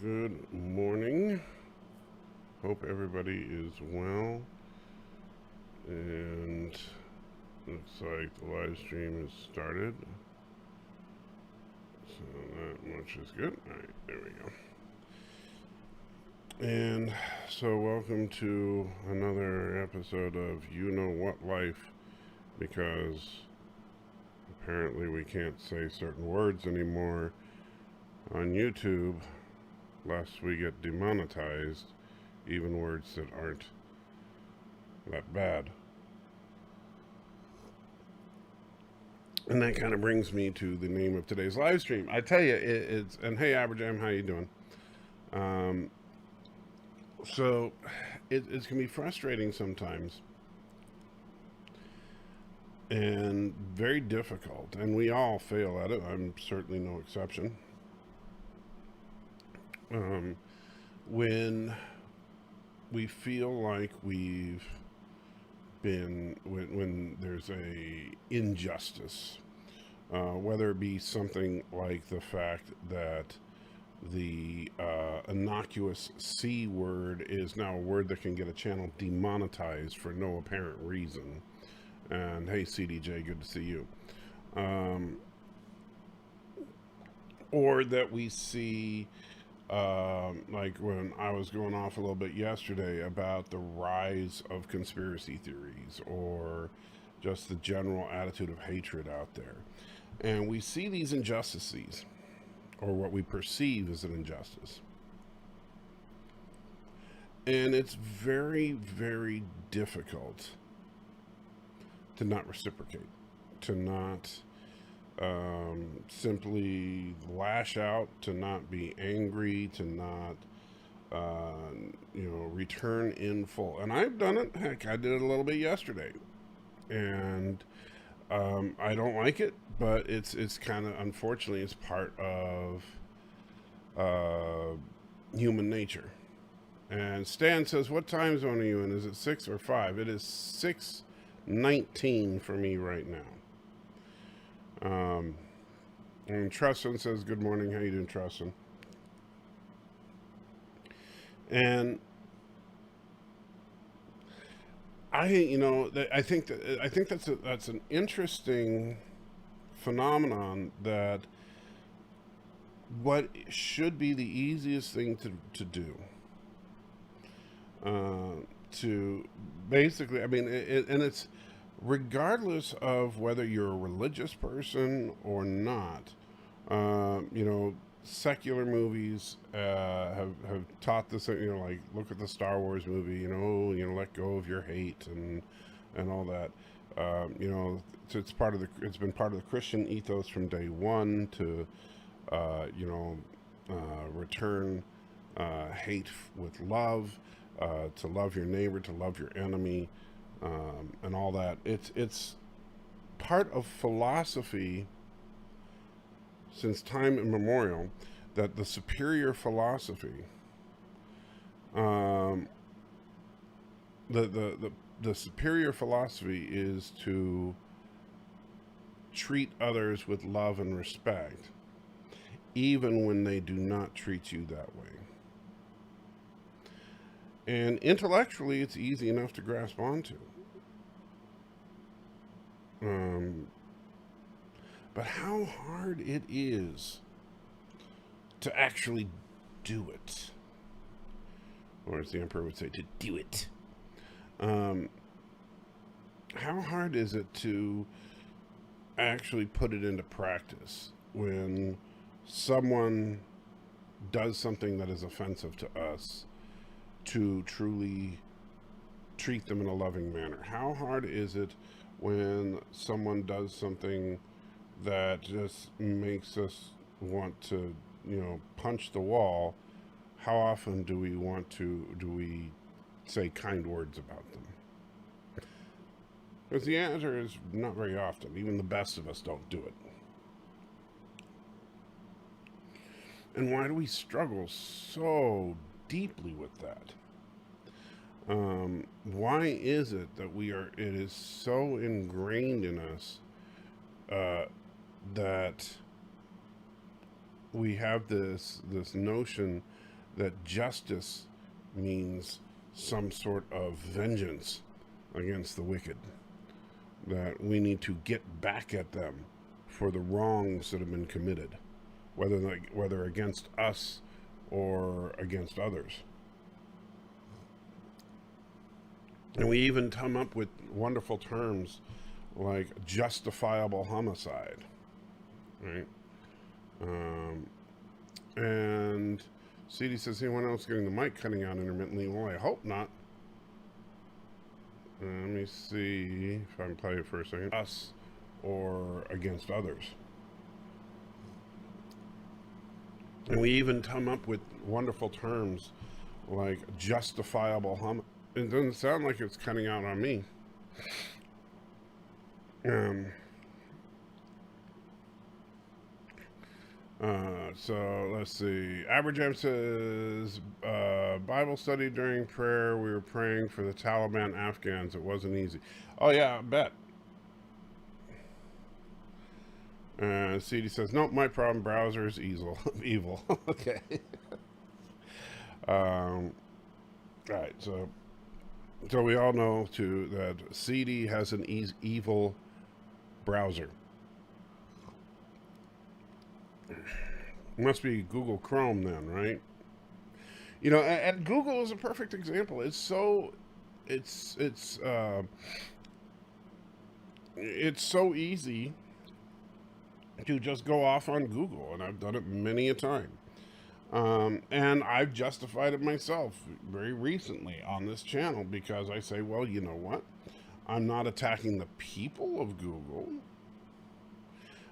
Good morning. Hope everybody is well. And looks like the live stream has started. So that much is good. Alright, there we go. And so welcome to another episode of You Know What Life, because apparently we can't say certain words anymore on YouTube lest we get demonetized, even words that aren't that bad. And that kind of brings me to the name of today's live stream. I tell you, it's and hey, Aberjam, how you doing? So it's gonna be frustrating sometimes, and very difficult, and we all fail at it. I'm certainly no exception. When we feel like we've been, when there's a injustice, whether it be something like the fact that the innocuous C word is now a word that can get a channel demonetized for no apparent reason. And hey, CDJ, good to see you. Or that we see, like when I was going off a little bit yesterday about the rise of conspiracy theories, or just the general attitude of hatred out there. And we see these injustices, or what we perceive as an injustice. And it's very, very difficult to not reciprocate, to not simply lash out, to not be angry, to not, return in full. And I've done it. Heck, I did it a little bit yesterday. And I don't like it, but it's kind of, unfortunately, it's part of human nature. And Stan says, what time zone are you in? Is it 6 or 5? It is 6:19 for me right now. And Trustin says, good morning. How you doing, Trustin? And I think that's an interesting phenomenon, that what should be the easiest thing to do, to basically, I mean, and it's regardless of whether you're a religious person or not. Secular movies have taught this. Like, look at the Star Wars movie. Let go of your hate and all that. It's been part of the Christian ethos from day one to return hate with love, to love your neighbor, to love your enemy, and all that. It's part of philosophy since time immemorial, that the superior philosophy, the superior philosophy is to treat others with love and respect, even when they do not treat you that way. And intellectually, it's easy enough to grasp onto. But how hard it is to actually do it. Or as the Emperor would say, to do it. How hard is it to actually put it into practice when someone does something that is offensive to us, to truly treat them in a loving manner? How hard is it when someone does something that just makes us want to, punch the wall? How often do we say kind words about them? Because the answer is not very often. Even the best of us don't do it. And why do we struggle so deeply with that? Why is it that it is so ingrained in us that we have this notion that justice means some sort of vengeance against the wicked, that we need to get back at them for the wrongs that have been committed, whether against us or against others. And we even come up with wonderful terms like justifiable homicide, right? And CD says, anyone else getting the mic cutting out intermittently? Well, I hope not. Let me see if I can play it for a second. Us or against others. And we even come up with wonderful terms like justifiable homicide. It doesn't sound like it's cutting out on me. So let's see. Aberjam says, Bible study during prayer. We were praying for the Taliban Afghans. It wasn't easy. Oh yeah, I bet. CD says, nope, my problem, browser is evil. Okay. All right, so we all know too that CD has an evil browser. Must be Google Chrome then, right? You know, and Google is a perfect example. It's so easy to just go off on Google, and I've done it many a time. And I've justified it myself very recently on this channel because I say, well, you know what? I'm not attacking the people of Google.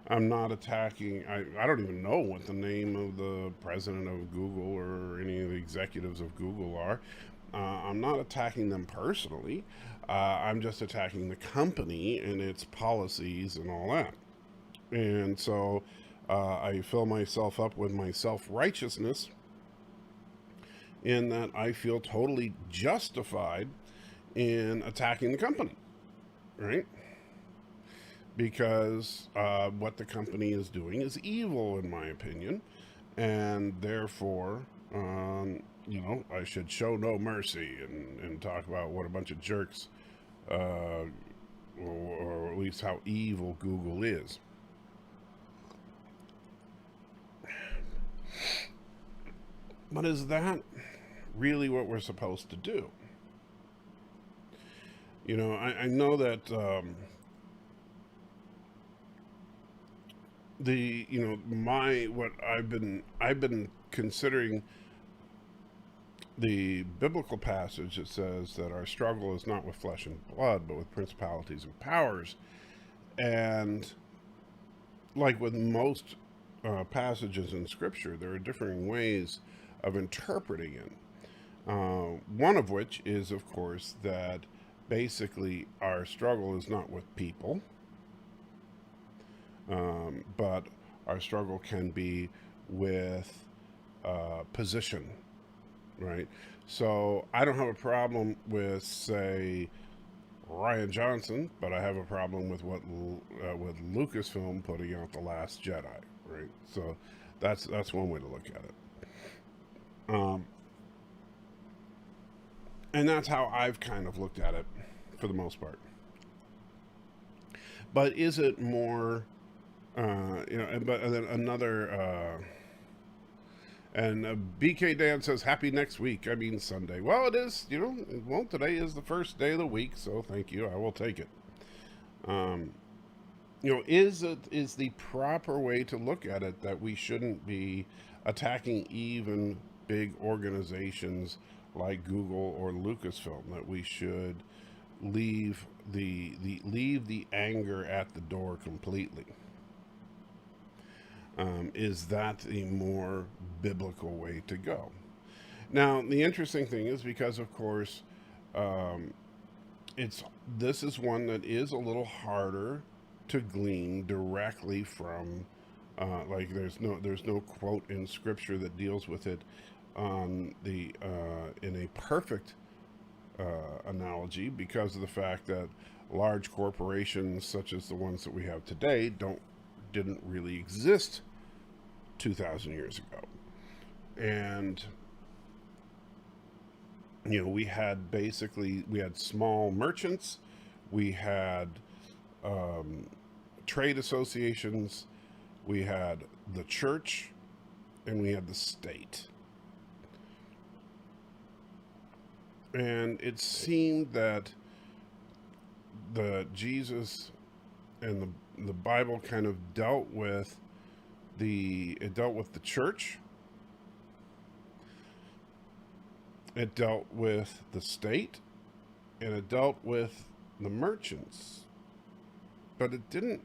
I'm not attacking, I don't even know what the name of the president of Google or any of the executives of Google are. I'm not attacking them personally. I'm just attacking the company and its policies and all that. And so I fill myself up with my self-righteousness in that I feel totally justified in attacking the company, right? Because what the company is doing is evil, in my opinion, and therefore, you know, I should show no mercy and talk about what a bunch of jerks, or at least how evil Google is. But is that really what we're supposed to do? You know, I know that what I've been considering the biblical passage that says that our struggle is not with flesh and blood, but with principalities and powers. And like with most passages in Scripture, there are differing ways of interpreting it. One of which is, of course, that basically our struggle is not with people, but our struggle can be with position, right? So I don't have a problem with, say, Rian Johnson, but I have a problem with what with Lucasfilm putting out The Last Jedi, right? So that's one way to look at it. And that's how I've kind of looked at it for the most part. But is it more, and then another, BK Dan says, happy next week. I mean, Sunday. Well, it is, well, today is the first day of the week, so thank you. I will take it. Is the proper way to look at it that we shouldn't be attacking even big organizations like Google or Lucasfilm, that we should leave the anger at the door completely? Is that the more biblical way to go? Now, the interesting thing is, because of course, this is one that is a little harder to glean directly from, like there's no quote in Scripture that deals with it on the in a perfect analogy, because of the fact that large corporations such as the ones that we have today didn't really exist 2,000 years ago. And we had small merchants, we had trade associations, we had the church, and we had the state. And it seemed that the Jesus and the Bible kind of dealt with the church, it dealt with the state, and it dealt with the merchants. But it didn't,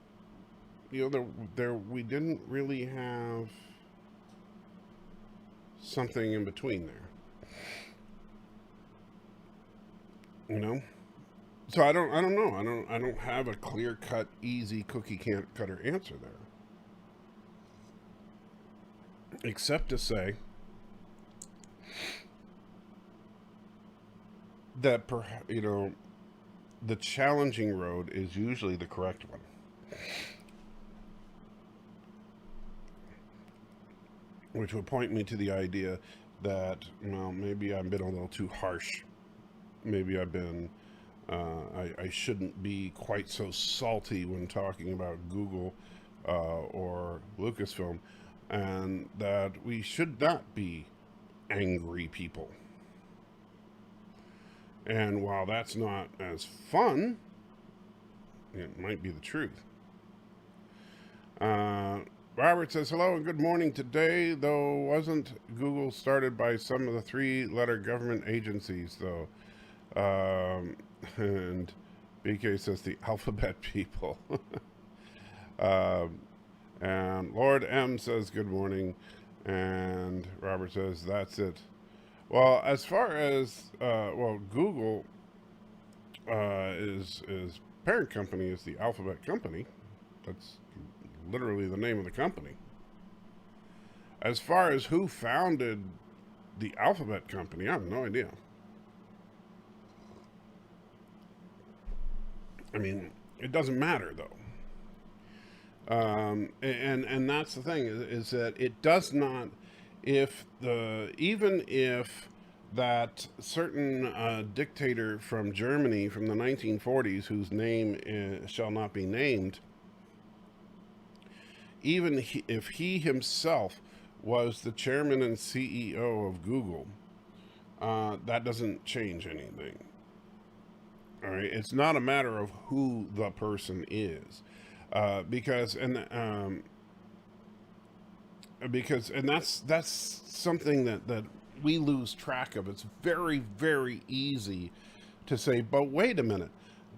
we didn't really have something in between there. So I don't know. I don't have a clear cut, easy cookie cutter answer there. Except to say that the challenging road is usually the correct one. Which would point me to the idea that, maybe I've been a little too harsh. Maybe I've been, I shouldn't be quite so salty when talking about Google or Lucasfilm, and that we should not be angry people. And while that's not as fun, it might be the truth. Robert says, hello and good morning. Today, though, wasn't Google started by some of the 3-letter government agencies, though? And BK says the alphabet people. And Lord M says, good morning. And Robert says, that's it. Well, as far as, Google is parent company is the Alphabet Company. That's literally the name of the company. As far as who founded the Alphabet Company, I have no idea. I mean, it doesn't matter, though. And that's the thing, is that it does not, even if that certain dictator from Germany from the 1940s, whose name shall not be named, even if he himself was the chairman and CEO of Google, that doesn't change anything. All right, it's not a matter of who the person is, because that's something that we lose track of. It's very, very easy to say, but wait a minute,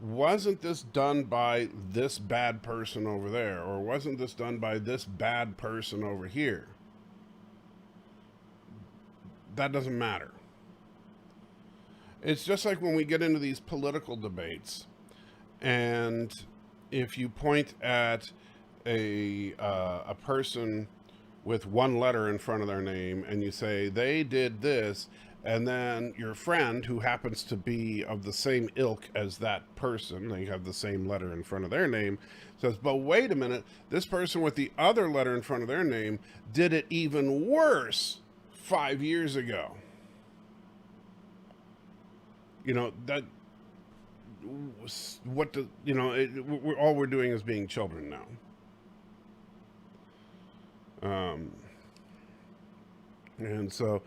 wasn't this done by this bad person over there, or wasn't this done by this bad person over here? That doesn't matter. It's just like when we get into these political debates, and if you point at a person with one letter in front of their name and you say they did this, and then your friend who happens to be of the same ilk as that person, they have the same letter in front of their name, says, but wait a minute, this person with the other letter in front of their name did it even worse 5 years ago. That what the all we're doing is being children now. And so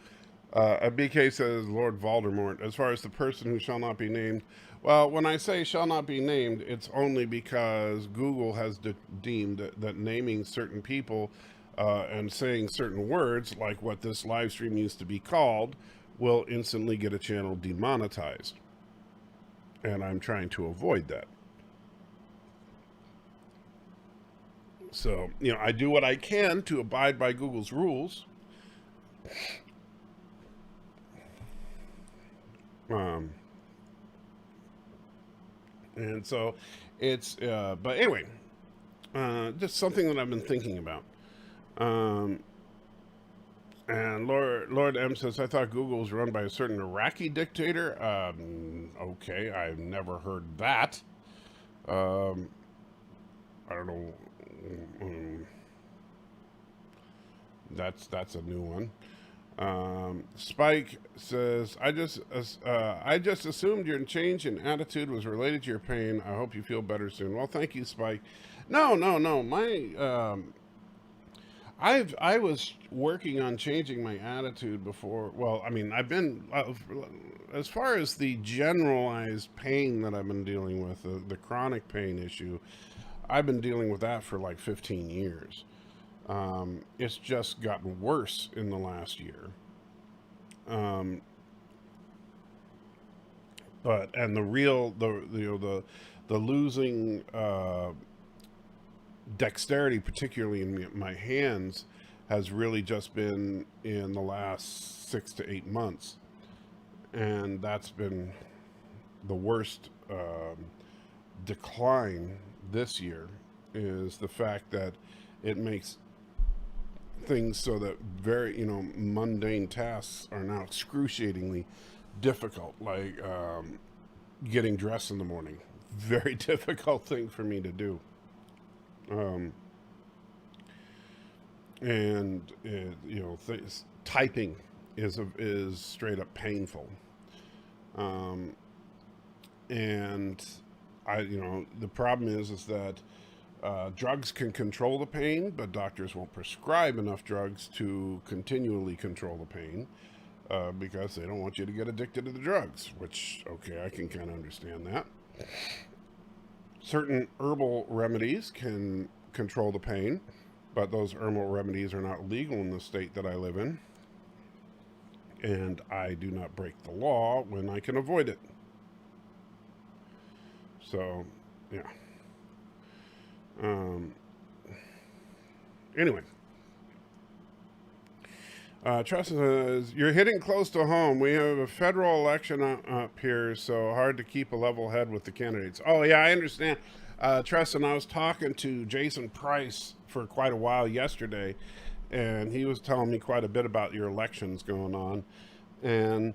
BK says Lord Voldemort, as far as the person who shall not be named, well, when I say shall not be named, it's only because Google has deemed that naming certain people and saying certain words, like what this live stream used to be called, will instantly get a channel demonetized. And I'm trying to avoid that. So, I do what I can to abide by Google's rules. And so it's, but anyway, just something that I've been thinking about. And Lord M says, I thought Google was run by a certain Iraqi dictator. Okay, I've never heard that. I don't know. That's a new one. Spike says, I just assumed your change in attitude was related to your pain. I hope you feel better soon. Well, thank you, Spike. No, no, no. I was working on changing my attitude before. Well, I mean, I've been as far as the generalized pain that I've been dealing with, the chronic pain issue. I've been dealing with that for like 15 years. It's just gotten worse in the last year. Um, but and the real the losing dexterity, particularly in my hands, has really just been in the last 6 to 8 months, and that's been the worst decline this year. Is the fact that it makes things so that very mundane tasks are now excruciatingly difficult, like getting dressed in the morning. Very difficult thing for me to do. Um, and typing is straight up painful. Um, and the problem is that drugs can control the pain, but doctors won't prescribe enough drugs to continually control the pain because they don't want you to get addicted to the drugs, which, okay, I can kind of understand that. Certain herbal remedies can control the pain, but those herbal remedies are not legal in the state that I live in, and I do not break the law when I can avoid it. So, yeah. Anyway, Trust says, you're hitting close to home. We have a federal election up here, so hard to keep a level head with the candidates. Oh, yeah, I understand. Trust, and I was talking to Jason Price for quite a while yesterday, and he was telling me quite a bit about your elections going on. And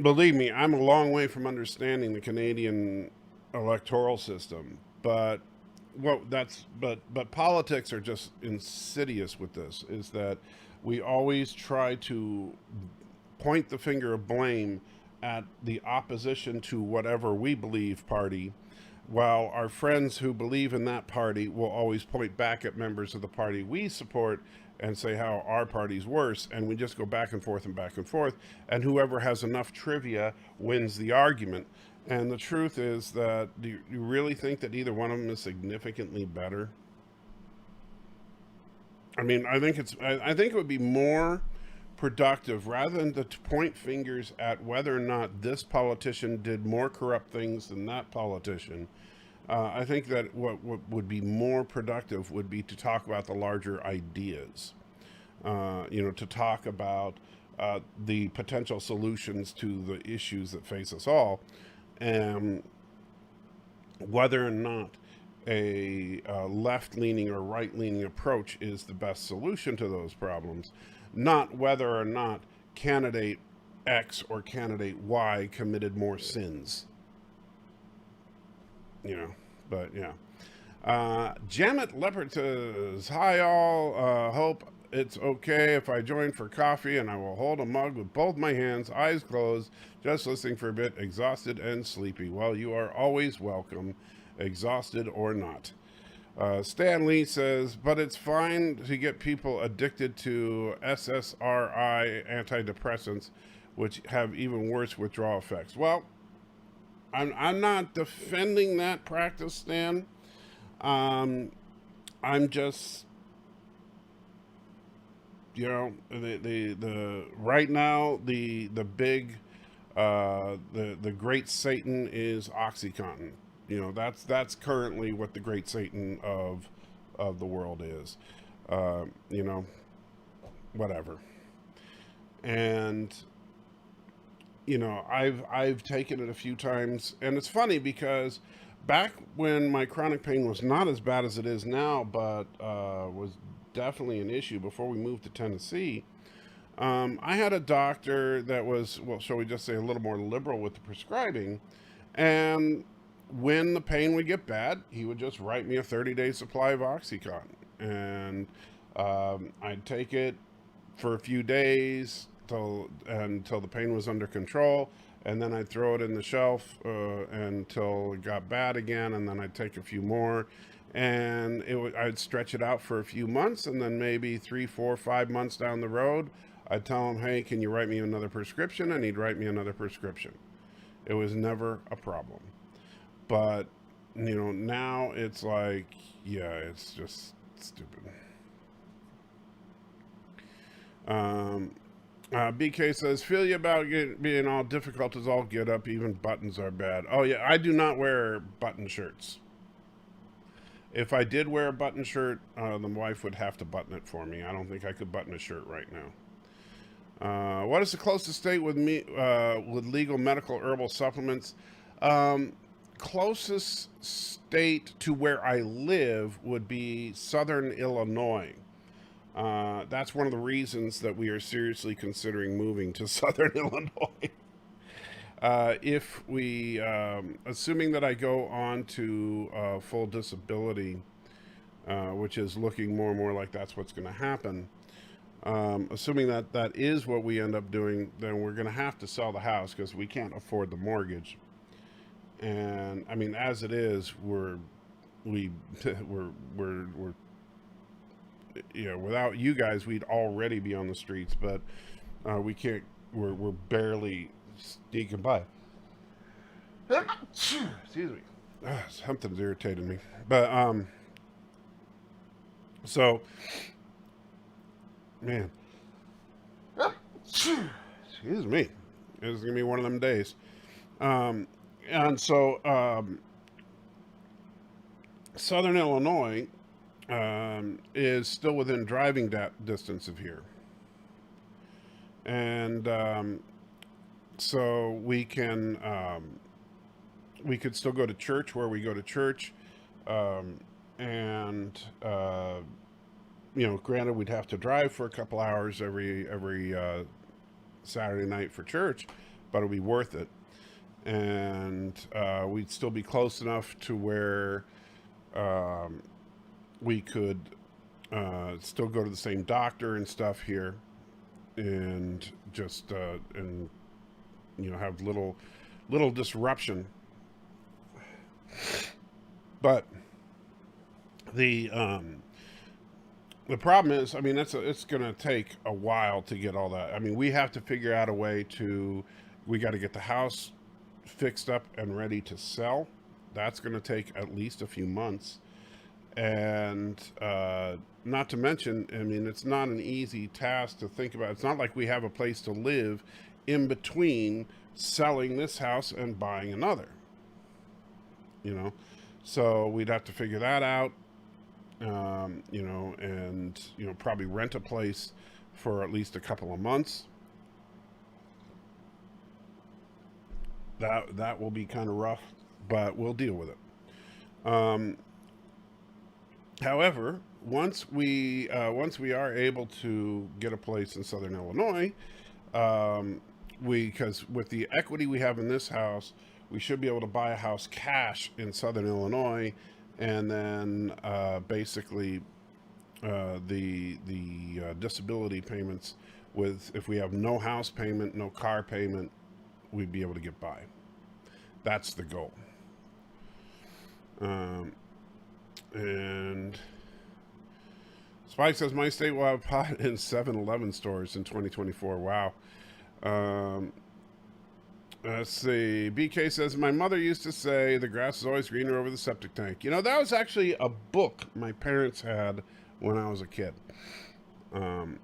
believe me, I'm a long way from understanding the Canadian electoral system, but but politics are just insidious with this. Is that we always try to point the finger of blame at the opposition to whatever we believe party, while our friends who believe in that party will always point back at members of the party we support and say how our party's worse, and we just go back and forth and back and forth, and whoever has enough trivia wins the argument. And the truth is that, do you really think that either one of them is significantly better? I mean, I think it would be more productive, rather than to point fingers at whether or not this politician did more corrupt things than that politician. I think that what would be more productive would be to talk about the larger ideas. To talk about the potential solutions to the issues that face us all, and whether or not a left-leaning or right-leaning approach is the best solution to those problems, not whether or not candidate X or candidate Y committed more sins. But yeah. Janet Leopard says, hi all, hope it's okay if I join for coffee, and I will hold a mug with both my hands, eyes closed, just listening for a bit, exhausted and sleepy. Well, you are always welcome, exhausted or not. Stan Lee says, but it's fine to get people addicted to SSRI antidepressants, which have even worse withdrawal effects. Well, I'm not defending that practice, Stan. I'm just, the right now the big the great Satan is OxyContin. That's currently what the great Satan of the world is. Whatever. And I've taken it a few times, and it's funny because back when my chronic pain was not as bad as it is now, but was definitely an issue before we moved to Tennessee, I had a doctor that was, well, shall we just say, a little more liberal with the prescribing, and when the pain would get bad, he would just write me a 30-day supply of OxyContin, and I'd take it for a few days until the pain was under control, and then I'd throw it in the shelf until it got bad again, and then I'd take a few more, and I'd stretch it out for a few months, and then maybe 3, 4, 5 months down the road, I'd tell him, hey, can you write me another prescription? And he'd write me another prescription. It was never a problem. But, now it's like, yeah, it's just stupid. BK says, feel you about being all difficult as all get up, even buttons are bad. Oh, yeah, I do not wear button shirts. If I did wear a button shirt, the wife would have to button it for me. I don't think I could button a shirt right now. What is the closest state with legal medical herbal supplements? Closest state to where I live would be Southern Illinois. That's one of the reasons that we are seriously considering moving to Southern Illinois. If we, assuming that I go on to full disability, which is looking more and more like that's what's going to happen, assuming that that is what we end up doing, then we're going to have to sell the house because we can't afford the mortgage. And I mean, as it is, we're without you guys, we'd already be on the streets, but we can't. We're barely sneaking by. Excuse me. Something's irritating me. But so, man, excuse me. It's gonna be one of them days. And so, Southern Illinois is still within driving distance of here. And so we could still go to church where we go to church. Granted, we'd have to drive for a couple hours every Saturday night for church, but it'll be worth it. And we'd still be close enough to where we could still go to the same doctor and stuff here, and just have little disruption. But the problem is, I mean, it's going to take a while to get all that. I mean, we have to figure out a way we got to get the house fixed up and ready to sell. That's going to take at least a few months. And not to mention, I mean, it's not an easy task to think about. It's not like we have a place to live in between selling this house and buying another. So we'd have to figure that out, and probably rent a place for at least a couple of months. That will be kind of rough, but we'll deal with it. However, once we are able to get a place in Southern Illinois, because with the equity we have in this house, we should be able to buy a house cash in Southern Illinois, and then basically the disability payments, if we have no house payment, no car payment, we'd be able to get by. That's the goal. And Spike says, my state will have pot in 7-Eleven stores in 2024. Wow. Let's see. BK says, my mother used to say the grass is always greener over the septic tank. That was actually a book my parents had when I was a kid. And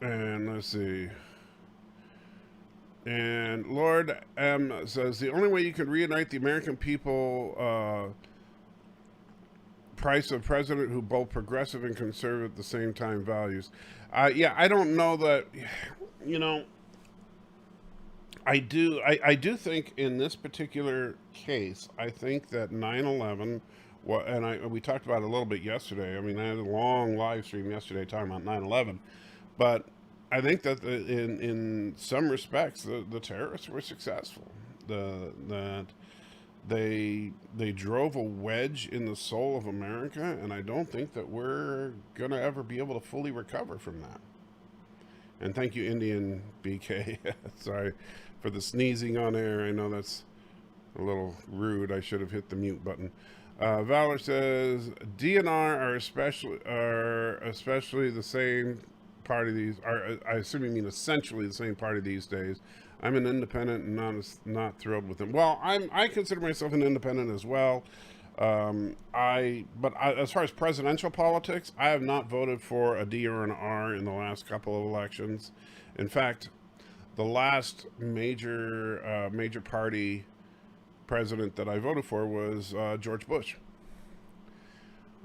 let's see. And Lord M says, the only way you can reunite the American people, price of president who both progressive and conservative at the same time values. I don't know that, I do think in this particular case, I think that 9/11, and we talked about it a little bit yesterday. I mean, I had a long live stream yesterday talking about 9/11, but I think that in some respects, the terrorists were successful. They drove a wedge in the soul of America, and I don't think that we're gonna ever be able to fully recover from that. And thank you, Indian BK. Sorry for the sneezing on air. I know that's a little rude. I should have hit the mute button. Valor says DNR are especially the same party these are. I assume you mean essentially the same party these days. I'm an independent and not thrilled with them. Well, I consider myself an independent as well. As far as presidential politics, I have not voted for a D or an R in the last couple of elections. In fact, the last major party president that I voted for was George Bush.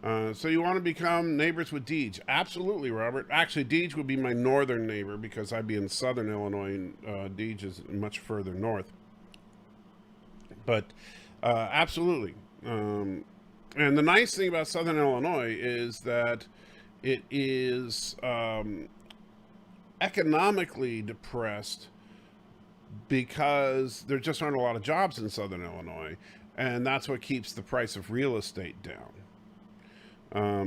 So you want to become neighbors with Deej? Absolutely, Robert. Actually, Deej would be my northern neighbor because I'd be in southern Illinois, and Deej is much further north. But absolutely. And the nice thing about southern Illinois is that it is economically depressed because there just aren't a lot of jobs in southern Illinois, and that's what keeps the price of real estate down.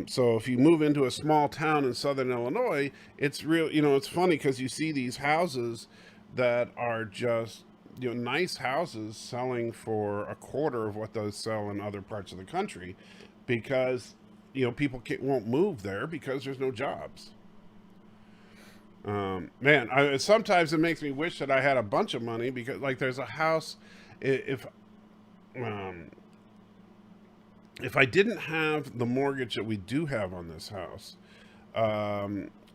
So if you move into a small town in southern Illinois, it's real, it's funny because you see these houses that are just, nice houses selling for a quarter of what those sell in other parts of the country because, people won't move there because there's no jobs. Sometimes it makes me wish that I had a bunch of money because, like, there's a house. If I didn't have the mortgage that we do have on this house,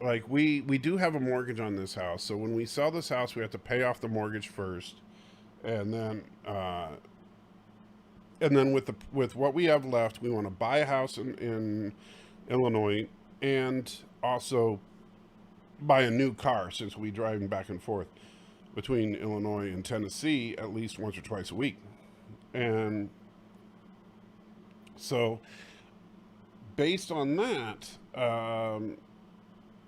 like we do have a mortgage on this house. So when we sell this house, we have to pay off the mortgage first, and then with what we have left, we want to buy a house in Illinois and also buy a new car since we driving back and forth between Illinois and Tennessee at least once or twice a week. And so based on that,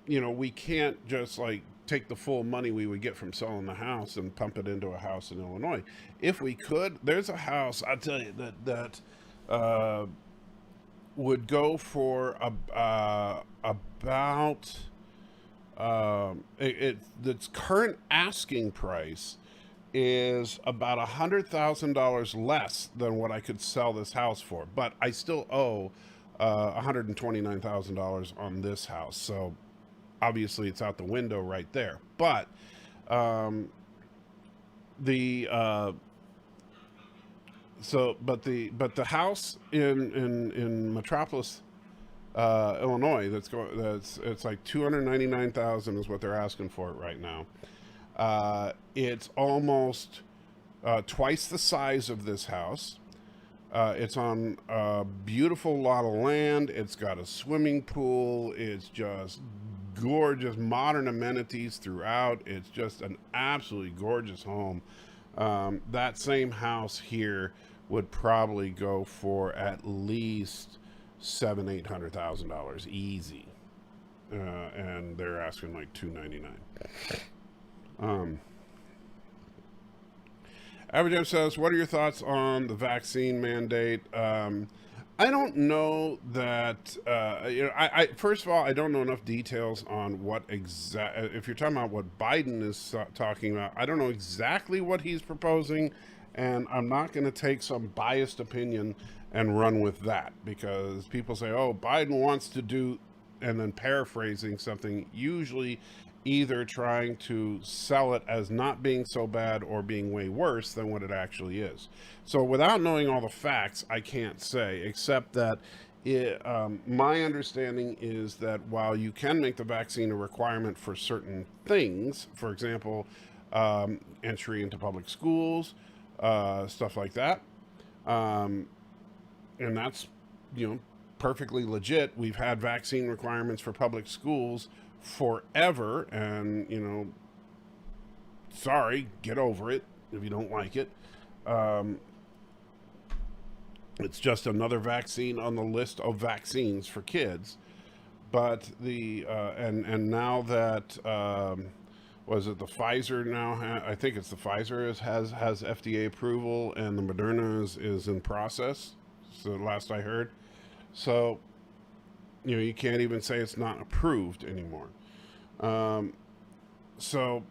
we can't just like take the full money we would get from selling the house and pump it into a house in Illinois. If we could, there's a house, I'll tell you, that would go for about its current asking price is about $100,000 less than what I could sell this house for, but I still owe $129,000 on this house. So obviously it's out the window right there. But the house in Metropolis, Illinois, it's like $299,000 is what they're asking for it right now. It's almost twice the size of this house. It's on a beautiful lot of land. It's got a swimming pool. It's just gorgeous modern amenities throughout. It's just an absolutely gorgeous home. That same house here would probably go for at least $700,000-800,000 easy, and they're asking like $299,000. Average says, what are your thoughts on the vaccine mandate? I don't know that, I first of all, I don't know enough details on what if you're talking about what Biden is talking about, I don't know exactly what he's proposing, and I'm not going to take some biased opinion and run with that, because people say, oh, Biden wants to do, and then paraphrasing something, usually either trying to sell it as not being so bad or being way worse than what it actually is. So without knowing all the facts, I can't say, except that my understanding is that while you can make the vaccine a requirement for certain things, for example, entry into public schools, stuff like that, and that's, perfectly legit. We've had vaccine requirements for public schools forever, and sorry, get over it if you don't like it. It's just another vaccine on the list of vaccines for kids. But and now that Was it the Pfizer now? I think it's the Pfizer has FDA approval, and the Moderna is in process. So last I heard, so you can't even say it's not approved anymore. Um, so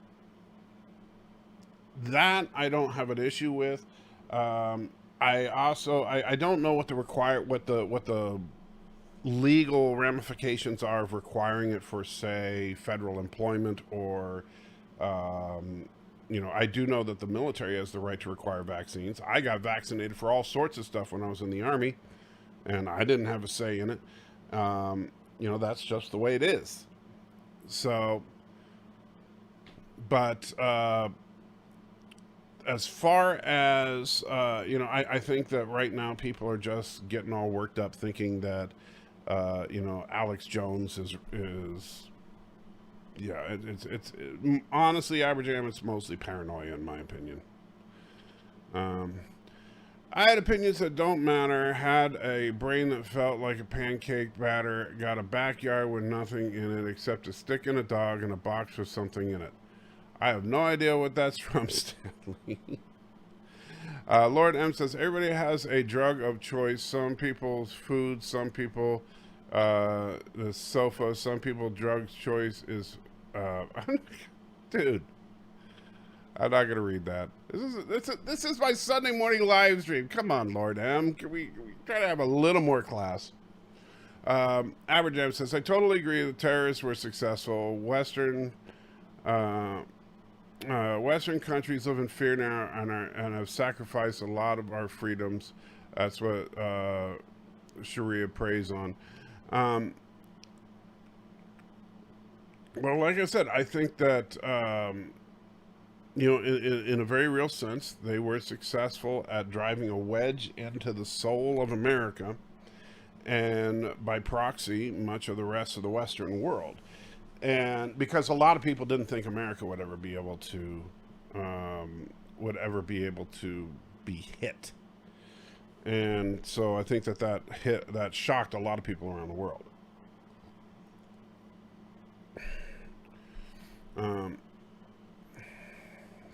that I don't have an issue with. I also I don't know what the legal ramifications are of requiring it for, say, federal employment or, I do know that the military has the right to require vaccines. I got vaccinated for all sorts of stuff when I was in the Army, and I didn't have a say in it. That's just the way it is. So, but as far as, I think that right now people are just getting all worked up thinking that, Alex Jones is yeah, honestly, average am, it's mostly paranoia in my opinion. Um, I had opinions that don't matter, had a brain that felt like a pancake batter, got a backyard with nothing in it except a stick and a dog and a box with something in it. I have no idea what that's from, Stanley. Lord M says, everybody has a drug of choice. Some people's food, some people the sofa, some people drug choice is dude, I'm not gonna read that. This is my Sunday morning live stream. Come on, Lord M. Can we try to have a little more class? Average M says, I totally agree the terrorists were successful. Western countries live in fear now and have sacrificed a lot of our freedoms. That's what Sharia preys on. Well, like I said, I think that in a very real sense, they were successful at driving a wedge into the soul of America, and by proxy, much of the rest of the Western world. And because a lot of people didn't think America would ever be able to be hit, and so I think that shocked a lot of people around the world.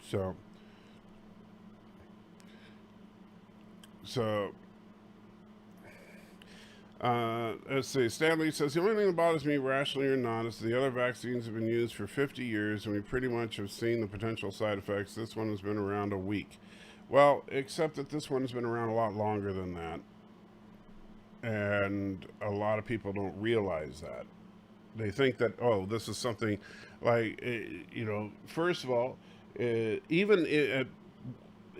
So let's see. Stanley says, the only thing that bothers me, rationally or not, is the other vaccines have been used for 50 years, and we pretty much have seen the potential side effects. This one has been around a week. Well, except that this one has been around a lot longer than that. And a lot of people don't realize that. They think that, oh, this is something like, first of all, even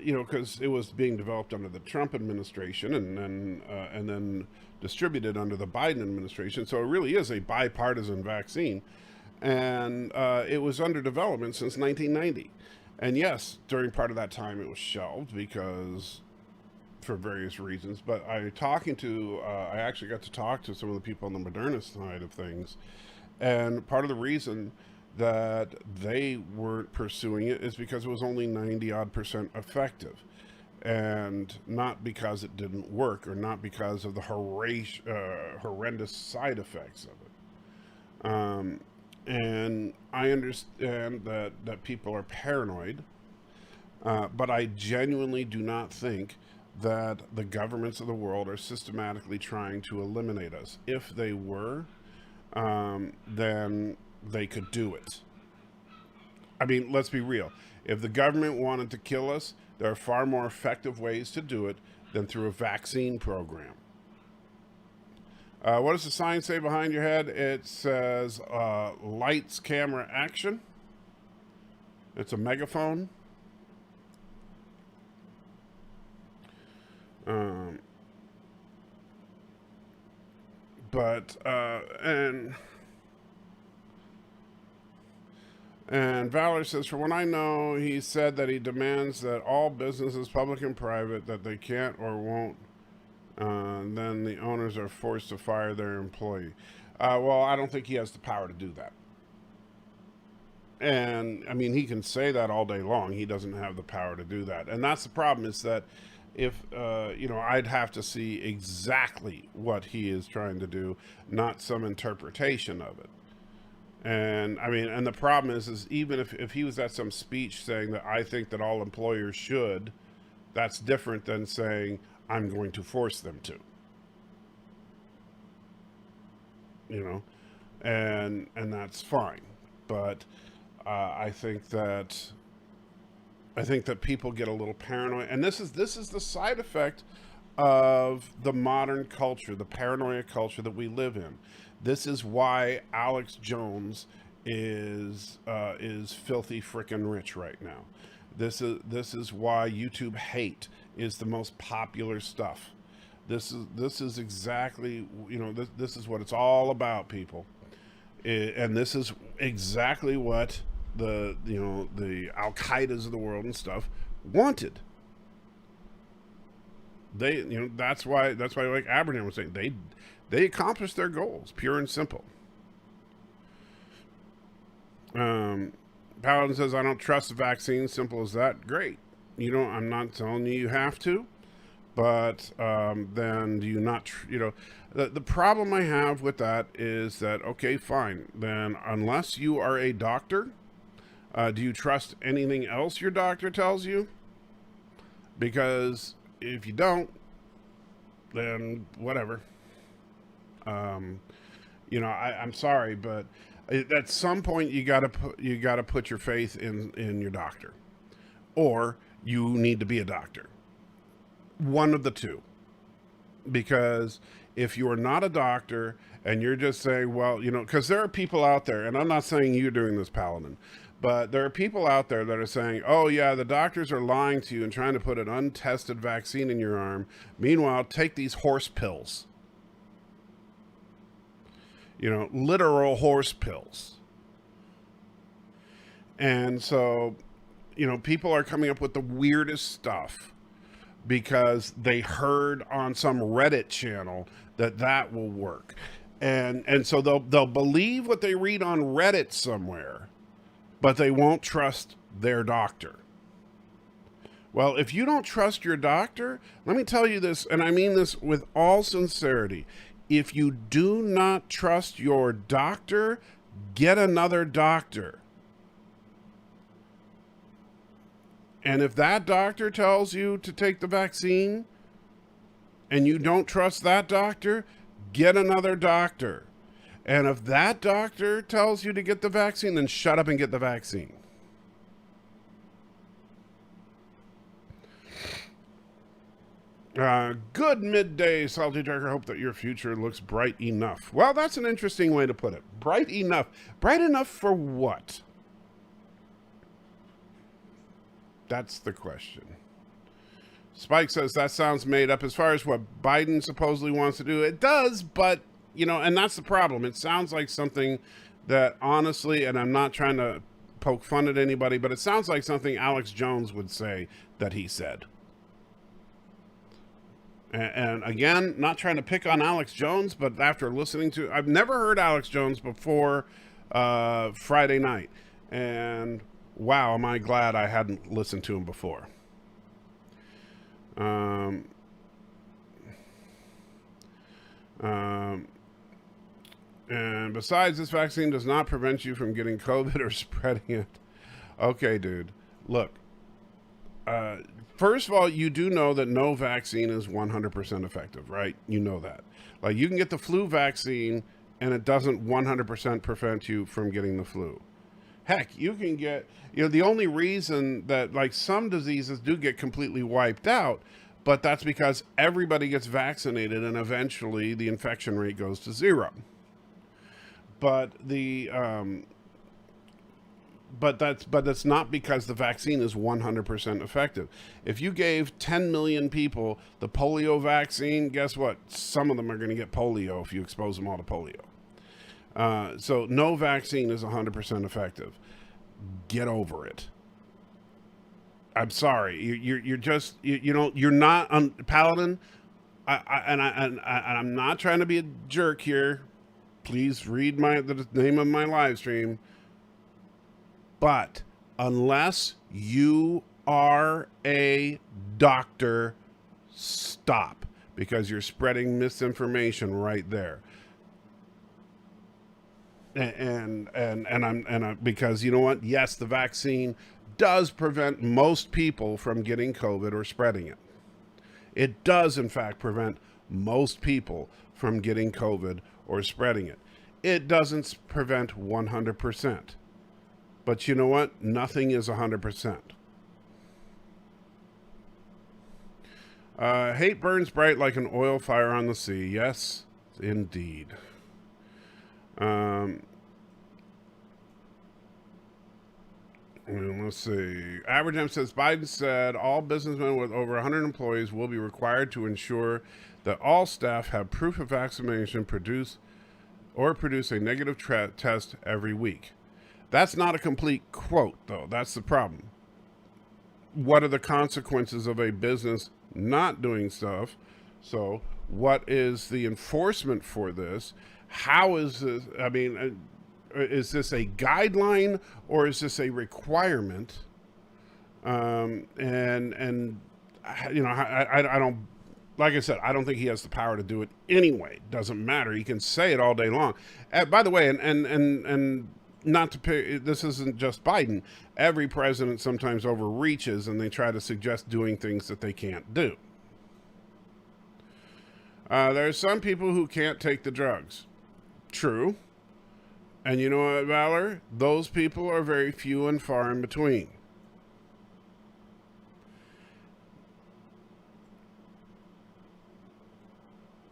because it was being developed under the Trump administration and then distributed under the Biden administration. So it really is a bipartisan vaccine. And it was under development since 1990. And yes, during part of that time it was shelved because for various reasons. But I actually got to talk to some of the people on the Moderna side of things. And part of the reason that they weren't pursuing it is because it was only 90% effective, and not because it didn't work or not because of the horrendous side effects of it. And I understand that people are paranoid, but I genuinely do not think that the governments of the world are systematically trying to eliminate us. If they were, then they could do it. I mean, let's be real. If the government wanted to kill us, there are far more effective ways to do it than through a vaccine program. What does the sign say behind your head? It says lights, camera, action. It's a megaphone. And Valor says, from what I know, he said that he demands that all businesses, public and private, that they can't or won't, then the owners are forced to fire their employee. Well, I don't think he has the power to do that. And, I mean, he can say that all day long. He doesn't have the power to do that. And that's the problem, is that if, I'd have to see exactly what he is trying to do, not some interpretation of it. And I mean, and the problem is even if he was at some speech saying that I think that all employers should, that's different than saying I'm going to force them to, you know, and that's fine. But I think that people get a little paranoid, and this is the side effect of the modern culture, the paranoia culture that we live in. This is why Alex Jones is filthy frickin' rich right now. This is why YouTube hate is the most popular stuff. This is exactly, this is what it's all about, people. And this is exactly what the Al Qaedas of the world and stuff wanted. That's why like Abraham was saying, they accomplished their goals, pure and simple. Paladin says, I don't trust the vaccine. Simple as that. Great. I'm not telling you have to, but then do you not, the problem I have with that is that, okay, fine. Then unless you are a doctor, do you trust anything else your doctor tells you? Because if you don't, then whatever. I'm sorry, but at some point you gotta put your faith in your doctor, or you need to be a doctor. One of the two. Because if you are not a doctor and you're just saying, well, because there are people out there, and I'm not saying you're doing this, Paladin, but there are people out there that are saying, oh yeah, the doctors are lying to you and trying to put an untested vaccine in your arm. Meanwhile, take these horse pills. Literal horse pills. And so, people are coming up with the weirdest stuff because they heard on some Reddit channel that will work. And so they'll believe what they read on Reddit somewhere, but they won't trust their doctor. Well, if you don't trust your doctor, let me tell you this, and I mean this with all sincerity. If you do not trust your doctor, get another doctor. And if that doctor tells you to take the vaccine and you don't trust that doctor, get another doctor. And if that doctor tells you to get the vaccine, then shut up and get the vaccine. Good midday, Salty Tracker. Hope that your future looks bright enough. Well, that's an interesting way to put it. Bright enough. Bright enough for what? That's the question. Spike says that sounds made up. As far as what Biden supposedly wants to do, it does, but, and that's the problem. It sounds like something that honestly, and I'm not trying to poke fun at anybody, but it sounds like something Alex Jones would say that he said. And again, not trying to pick on Alex Jones, but after listening to, I've never heard Alex Jones before Friday night. And wow, am I glad I hadn't listened to him before. And besides, this vaccine does not prevent you from getting COVID or spreading it. Okay, dude, look. First of all, you do know that no vaccine is 100% effective, right? You know that. Like, you can get the flu vaccine and it doesn't 100% prevent you from getting the flu. Heck, you can get, the only reason that, like, some diseases do get completely wiped out, but that's because everybody gets vaccinated and eventually the infection rate goes to zero. But that's not because the vaccine is 100% effective. If you gave 10 million people the polio vaccine, guess what? Some of them are going to get polio if you expose them all to polio. So no vaccine is 100% effective. Get over it. I'm sorry. You're just, you're not Paladin. I'm not trying to be a jerk here. Please read the name of my live stream. But unless you are a doctor, stop, because you're spreading misinformation right there. Because you know what? Yes, the vaccine does prevent most people from getting COVID or spreading it. It does, in fact, prevent most people from getting COVID or spreading it. It doesn't prevent 100%. But you know what? Nothing is 100%. Hate burns bright like an oil fire on the sea. Yes, indeed. Um, let's see. Average M says Biden said all businessmen with over 100 employees will be required to ensure that all staff have proof of vaccination, produce a negative test every week. That's not a complete quote, though. That's the problem. What are the consequences of a business not doing stuff? So, what is the enforcement for this? How is this? I mean, is this a guideline or is this a requirement? And you know, I don't. Like I said, I don't think he has the power to do it anyway. Doesn't matter. He can say it all day long. By the way, and not to pick, this isn't just Biden. Every president sometimes overreaches and they try to suggest doing things that they can't do. There are some people who can't take the drugs. True. And you know what, Valor? Those people are very few and far in between.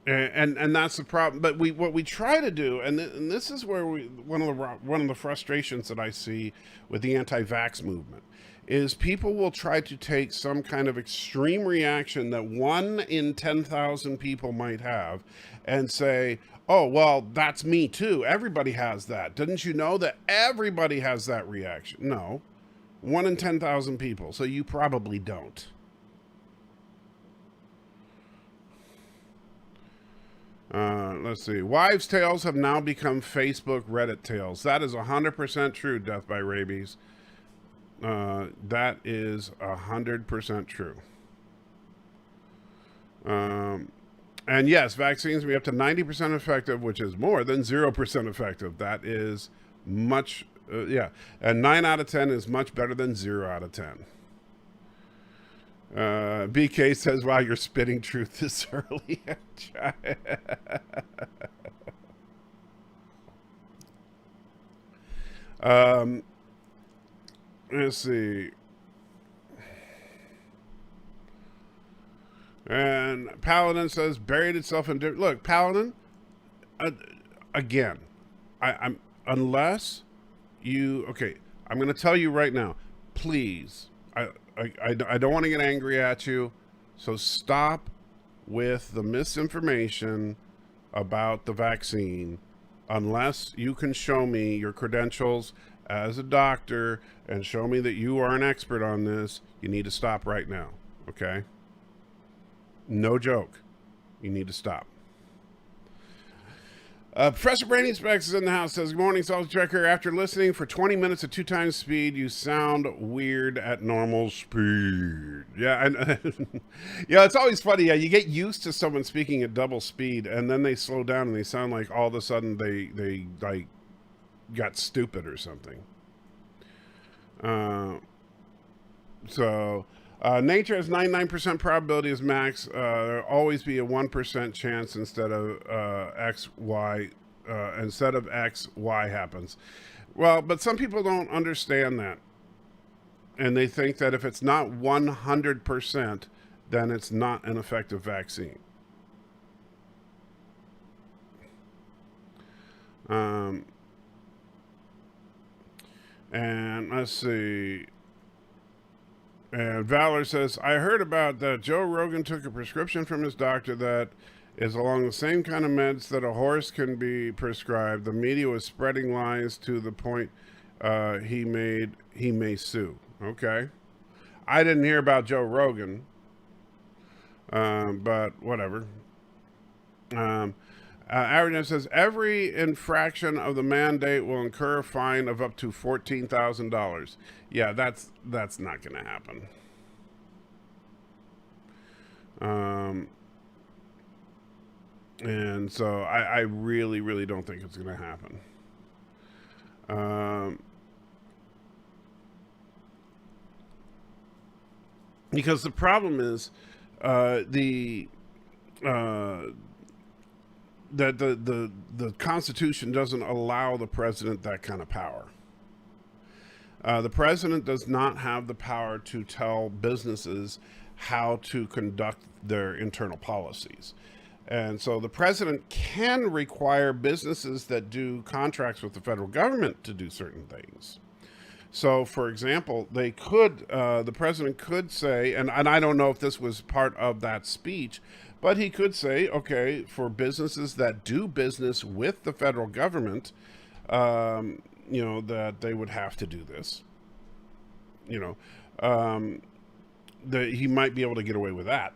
And that's the problem. But what we try to do, and this is where one of the frustrations that I see with the anti-vax movement is people will try to take some kind of extreme reaction that 1 in 10,000 people might have, and say, "Oh well, that's me too. Everybody has that. Didn't you know that everybody has that reaction?" No, 1 in 10,000 people. So you probably don't. Let's see. Wives' tales have now become Facebook Reddit tales. That is 100% true, Death by Rabies. That is 100% true. And yes, vaccines can be up to 90% effective, which is more than 0% effective. That is much, yeah. And 9 out of 10 is much better than 0 out of 10. BK says, wow, you're spitting truth this early. Let's see. And Paladin says, buried itself in... Look, Paladin, again, I'm... Unless you... Okay, I'm going to tell you right now, please... I don't want to get angry at you, so stop with the misinformation about the vaccine unless you can show me your credentials as a doctor and show me that you are an expert on this. You need to stop right now, okay? No joke. You need to stop. Professor Brady Specs is in the house. Says, good morning, Salty Trekker. After listening for 20 minutes at 2 times speed, you sound weird at normal speed. Yeah, and yeah, it's always funny. Yeah, you get used to someone speaking at double speed, and then they slow down and they sound like all of a sudden they like got stupid or something. Nature has 99% probability as max. There'll always be a 1% chance instead of X, Y. Instead of X, Y happens. Well, but some people don't understand that. And they think that if it's not 100%, then it's not an effective vaccine. And let's see. And Valor says, I heard about that Joe Rogan took a prescription from his doctor that is along the same kind of meds that a horse can be prescribed. The media was spreading lies to the point he may sue. Okay. I didn't hear about Joe Rogan, but whatever. Average says, every infraction of the mandate will incur a fine of up to $14,000. Yeah, that's not going to happen. And so I really, really don't think it's going to happen. Because the problem is the that the Constitution doesn't allow the president that kind of power. The president does not have the power to tell businesses how to conduct their internal policies. And so the president can require businesses that do contracts with the federal government to do certain things. So, for example, the president could say, and I don't know if this was part of that speech, but he could say, okay, for businesses that do business with the federal government, that they would have to do this. That he might be able to get away with that.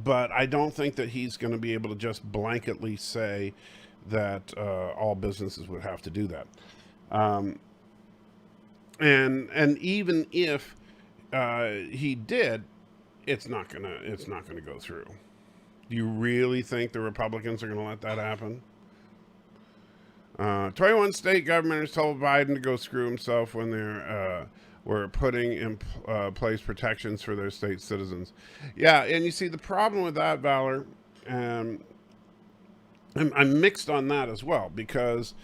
But I don't think that he's going to be able to just blanketly say that all businesses would have to do that. And even if he did, it's not gonna go through. Do you really think the Republicans are going to let that happen? 21 state governors told Biden to go screw himself when were putting in place protections for their state citizens. Yeah, and you see the problem with that, Valor, I'm mixed on that as well, because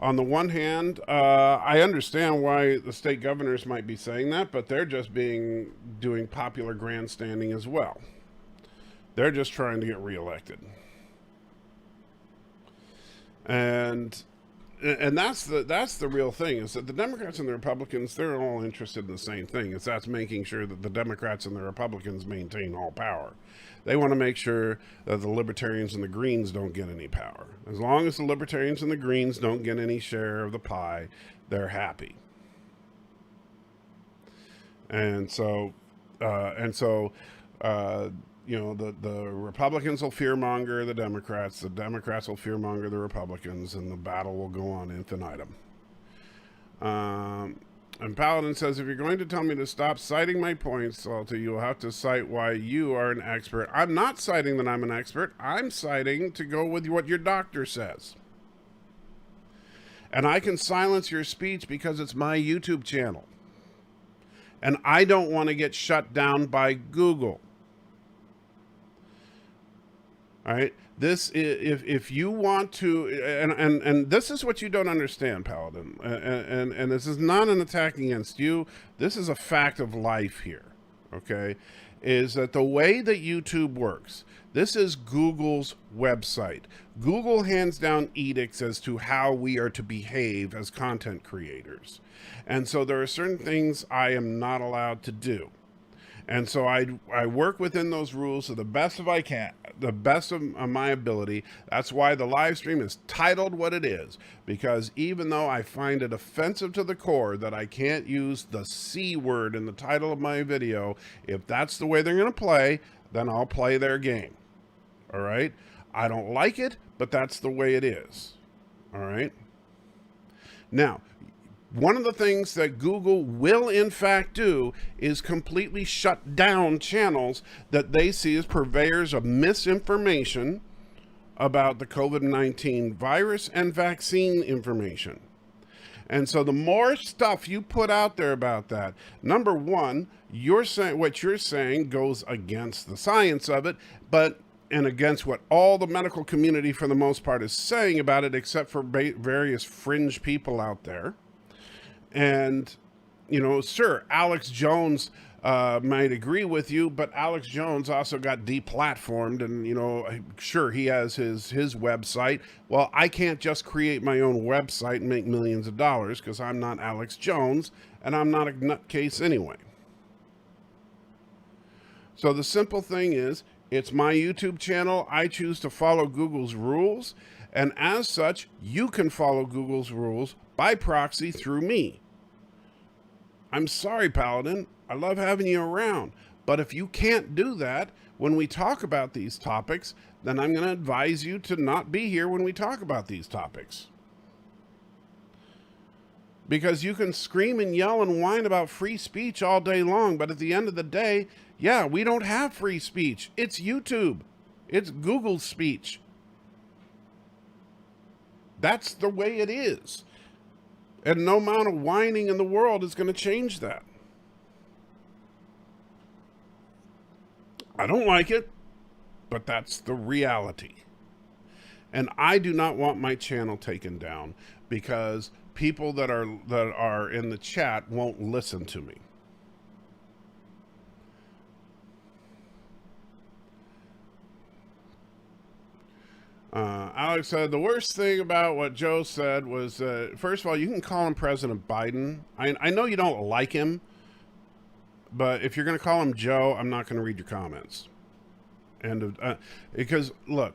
on the one hand, I understand why the state governors might be saying that, but they're just doing popular grandstanding as well. They're just trying to get reelected. And that's the real thing, is that the Democrats and the Republicans, they're all interested in the same thing. That's making sure that the Democrats and the Republicans maintain all power. They want to make sure that the Libertarians and the Greens don't get any power. As long as the Libertarians and the Greens don't get any share of the pie, they're happy. And so the Republicans will fearmonger the Democrats will fearmonger the Republicans, and the battle will go on infinitum. And Paladin says, if you're going to tell me to stop citing my points, Salty, you'll have to cite why you are an expert. I'm not citing that I'm an expert. I'm citing to go with what your doctor says. And I can silence your speech because it's my YouTube channel. And I don't want to get shut down by Google. All right. This is, if you want to, and this is what you don't understand, Paladin, and this is not an attack against you. This is a fact of life here. Okay, is that the way that YouTube works? This is Google's website. Google hands down edicts as to how we are to behave as content creators, and so there are certain things I am not allowed to do. And so I work within those rules to the best of I can, the best of my ability. That's why the live stream is titled what it is, because even though I find it offensive to the core that I can't use the C word in the title of my video, if that's the way they're going to play, then I'll play their game. All right? I don't like it, but that's the way it is. All right? Now, one of the things that Google will in fact do is completely shut down channels that they see as purveyors of misinformation about the COVID-19 virus and vaccine information. And so the more stuff you put out there about that, number one, what you're saying goes against the science of it, and against what all the medical community for the most part is saying about it, except for various fringe people out there. And, sure, Alex Jones might agree with you, but Alex Jones also got deplatformed, and, sure, he has his website. Well, I can't just create my own website and make millions of dollars because I'm not Alex Jones, and I'm not a nutcase anyway. So the simple thing is, it's my YouTube channel. I choose to follow Google's rules, and as such, you can follow Google's rules by proxy through me. I'm sorry, Paladin. I love having you around. But if you can't do that when we talk about these topics, then I'm going to advise you to not be here when we talk about these topics. Because you can scream and yell and whine about free speech all day long, but at the end of the day, yeah, we don't have free speech. It's YouTube. It's Google's speech. That's the way it is. And no amount of whining in the world is going to change that. I don't like it, but that's the reality. And I do not want my channel taken down because people that are in the chat won't listen to me. Alex said, the worst thing about what Joe said was, first of all, you can call him President Biden. I know you don't like him, but if you're going to call him Joe, I'm not going to read your comments. And because, look,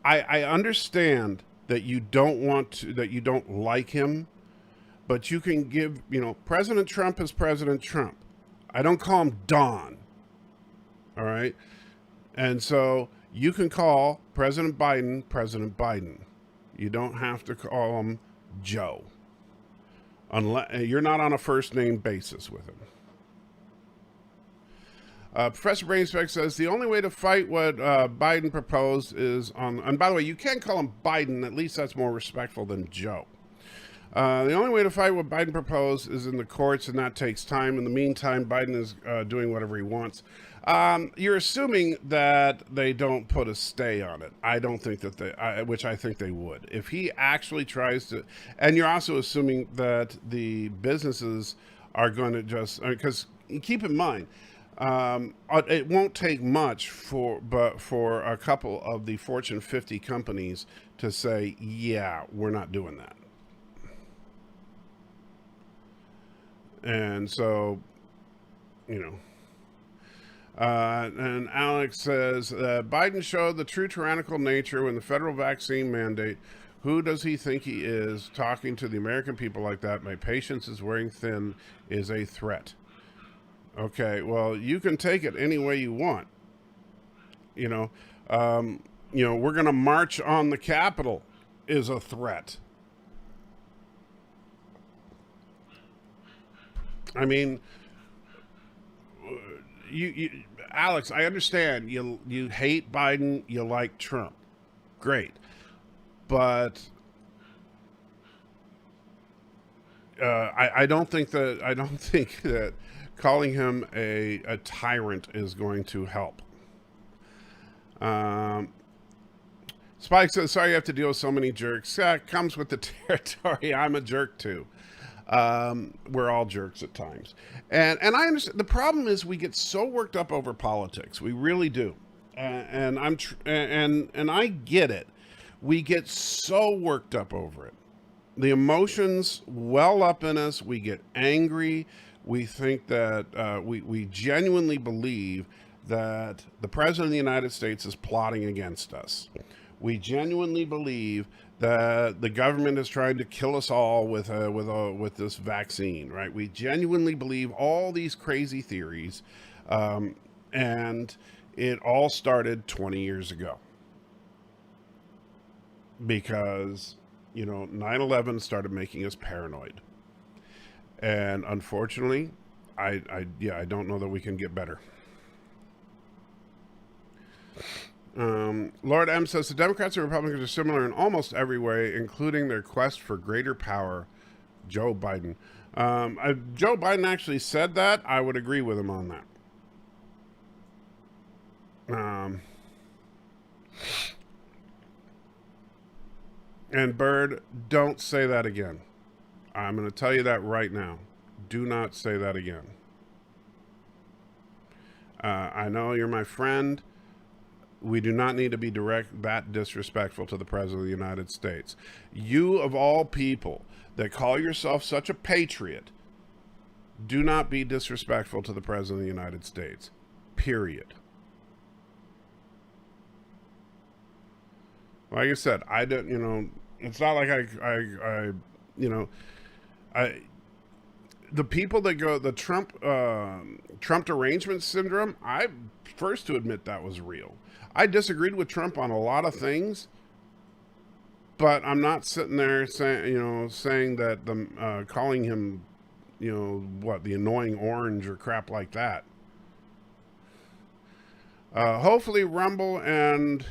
I understand that you don't that you don't like him, but you can give, President Trump is President Trump. I don't call him Don. All right? And so you can call President Biden President Biden. You don't have to call him Joe. Unless you're not on a first name basis with him. Professor Brainspec says the only way to fight what Biden proposed is on, and by the way, you can call him Biden, at least that's more respectful than Joe. The only way to fight what Biden proposed is in the courts, and that takes time. In the meantime, Biden is doing whatever he wants. You're assuming that they don't put a stay on it. I don't think that they, which I think they would. If he actually tries to, and you're also assuming that the businesses are going to just, because keep in mind, it won't take much for a couple of the Fortune 50 companies to say, yeah, we're not doing that. And so, and Alex says, Biden showed the true tyrannical nature when the federal vaccine mandate. Who does he think he is talking to the American people like that? My patience is wearing thin is a threat. Okay, well, you can take it any way you want. We're going to march on the Capitol is a threat. I mean, you Alex, I understand you hate Biden, you like Trump. Great. But I don't think that calling him a tyrant is going to help. Spike says, sorry you have to deal with so many jerks. It comes with the territory. I'm a jerk too. We're all jerks at times. And I understand. The problem is we get so worked up over politics. We really do. And I get it. We get so worked up over it. The emotions well up in us. We get angry. We think that we genuinely believe that the President of the United States is plotting against us. We genuinely believe that the government is trying to kill us all with this vaccine, right? We genuinely believe all these crazy theories, and it all started 20 years ago because 9/11 started making us paranoid. And unfortunately, I don't know that we can get better. Lord M says the Democrats and Republicans are similar in almost every way, including their quest for greater power. Joe Biden. Joe Biden actually said that. I would agree with him on that. And Bird, don't say that again. I'm going to tell you that right now. Do not say that again. I know you're my friend. We do not need to be that disrespectful to the President of the United States. You, of all people that call yourself such a patriot, do not be disrespectful to the President of the United States. Period. Like I said, I don't, it's not like the people that go, the Trump derangement syndrome, I'm first to admit that was real. I disagreed with Trump on a lot of things, but I'm not sitting there saying that calling him, the annoying orange or crap like that. Hopefully Rumble and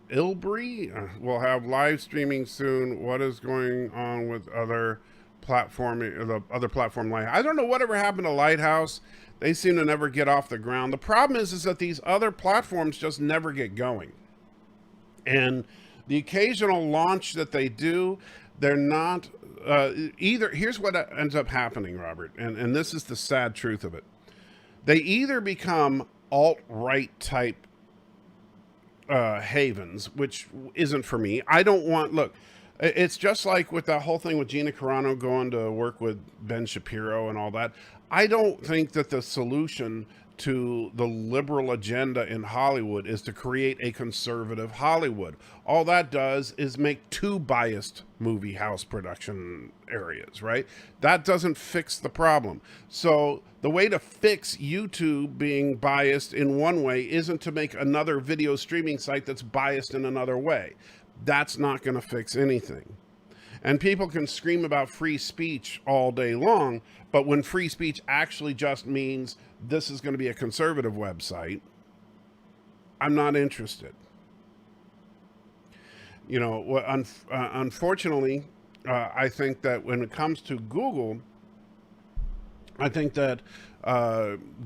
Ilbury will have live streaming soon. What is going on with other the other platform Lighthouse? I don't know whatever happened to Lighthouse. They seem to never get off the ground. The problem is that these other platforms just never get going. And the occasional launch that they do, they're not either. Here's what ends up happening, Robert, and this is the sad truth of it. They either become alt-right type havens, which isn't for me. I don't want, look, it's just like with that whole thing with Gina Carano going to work with Ben Shapiro and all that. I don't think that the solution to the liberal agenda in Hollywood is to create a conservative Hollywood. All that does is make two biased movie house production areas, right? That doesn't fix the problem. So the way to fix YouTube being biased in one way isn't to make another video streaming site that's biased in another way. That's not going to fix anything. And people can scream about free speech all day long, but when free speech actually just means this is going to be a conservative website, I'm not interested. You know, unfortunately, I think that when it comes to Google, I think that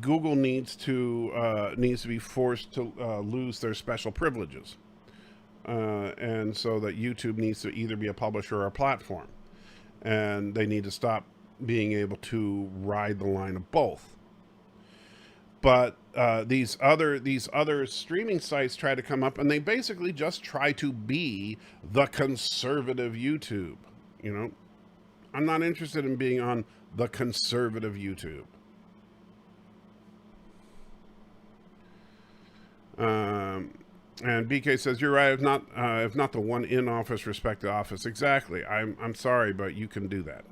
Google needs to be forced to lose their special privileges. And so that YouTube needs to either be a publisher or a platform. And they need to stop being able to ride the line of both. But these other streaming sites try to come up, and they basically just try to be the conservative YouTube. You know, I'm not interested in being on the conservative YouTube. And BK says, you're right, if not the one in office, respect the office. Exactly. I'm sorry, but you can do that.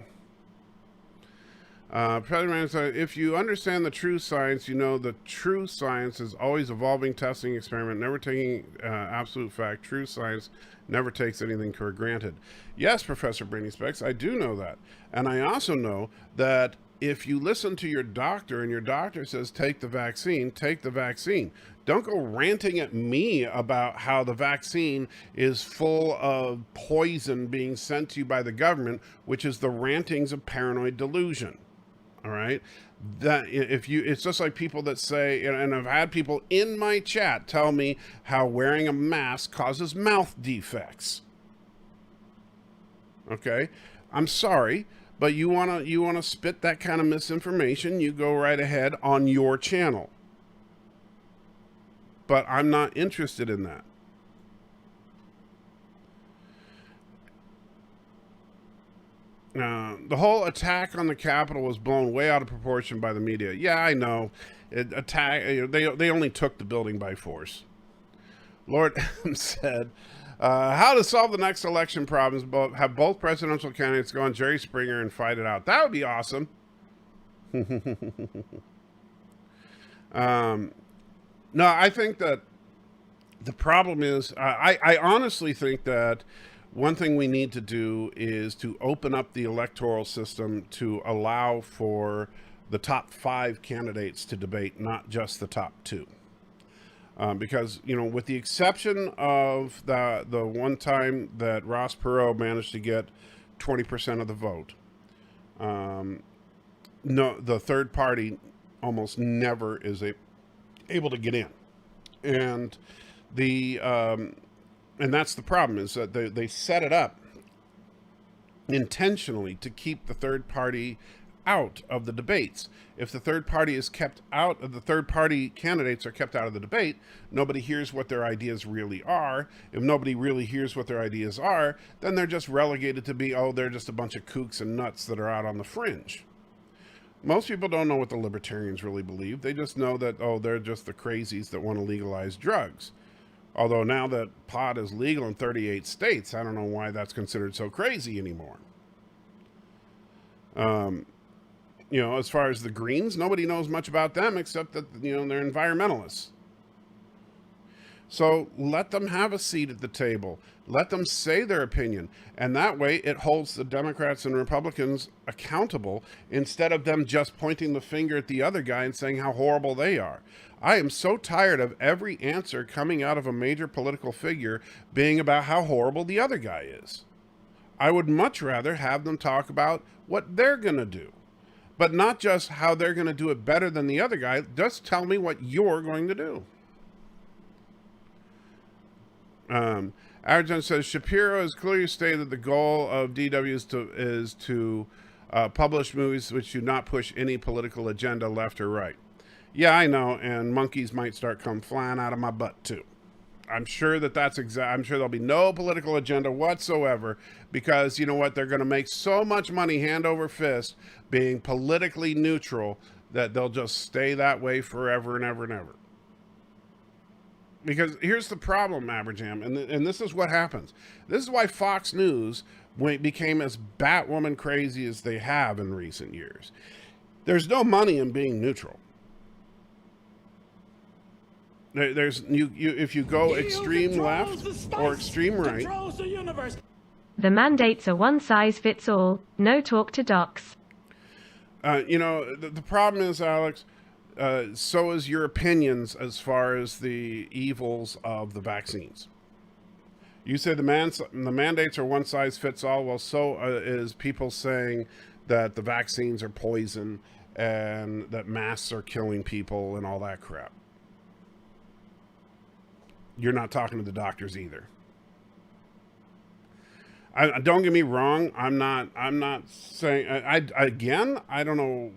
If you understand the true science, you know the true science is always evolving, testing, experiment, never taking absolute fact. True science never takes anything for granted. Yes, Professor Brainy Specs, I do know that. And I also know that if you listen to your doctor and your doctor says, take the vaccine, take the vaccine. Don't go ranting at me about how the vaccine is full of poison being sent to you by the government, which is the rantings of paranoid delusion. All right. That it's just like people that say, and I've had people in my chat tell me how wearing a mask causes mouth defects. Okay. I'm sorry, but you want to spit that kind of misinformation, you go right ahead on your channel. But I'm not interested in that. The whole attack on the Capitol was blown way out of proportion by the media. Yeah, I know. They only took the building by force. Lord M said, how to solve the next election problems, have both presidential candidates go on Jerry Springer and fight it out. That would be awesome. No, I think that the problem is, I honestly think that one thing we need to do is to open up the electoral system to allow for the top 5 candidates to debate, not just the top 2. Because, you know, with the exception of the one time that Ross Perot managed to get 20% of the vote, no, the third party almost never is able to get in. And and that's the problem, is that they set it up intentionally to keep the third party out of the debates. If the third party is kept out, the third party candidates are kept out of the debate, nobody hears what their ideas really are. If nobody really hears what their ideas are, then they're just relegated to be, oh, they're just a bunch of kooks and nuts that are out on the fringe. Most people don't know what the libertarians really believe. They just know that, oh, they're just the crazies that want to legalize drugs. Although now that pot is legal in 38 states, I don't know why that's considered so crazy anymore. You know, as far as the Greens, nobody knows much about them except that, you know, they're environmentalists. So let them have a seat at the table. Let them say their opinion. And that way it holds the Democrats and Republicans accountable instead of them just pointing the finger at the other guy and saying how horrible they are. I am so tired of every answer coming out of a major political figure being about how horrible the other guy is. I would much rather have them talk about what they're going to do, but not just how they're going to do it better than the other guy. Just tell me what you're going to do. Arjun says, Shapiro has clearly stated that the goal of DW is to publish movies which do not push any political agenda left or right. Yeah, I know, and monkeys might start come flying out of my butt too. I'm sure I'm sure there'll be no political agenda whatsoever, because you know what? They're going to make so much money hand over fist being politically neutral that they'll just stay that way forever and ever and ever. Because here's the problem, Aberjam, and this is what happens. This is why Fox News became as Batwoman crazy as they have in recent years. There's no money in being neutral. If you go extreme left or extreme right. The mandates are one size fits all. No talk to docs. The problem is, Alex, so is your opinions as far as the evils of the vaccines. You say the mandates are one size fits all. Well, so is people saying that the vaccines are poison and that masks are killing people and all that crap. You're not talking to the doctors either. Don't get me wrong. I'm not saying. I don't know.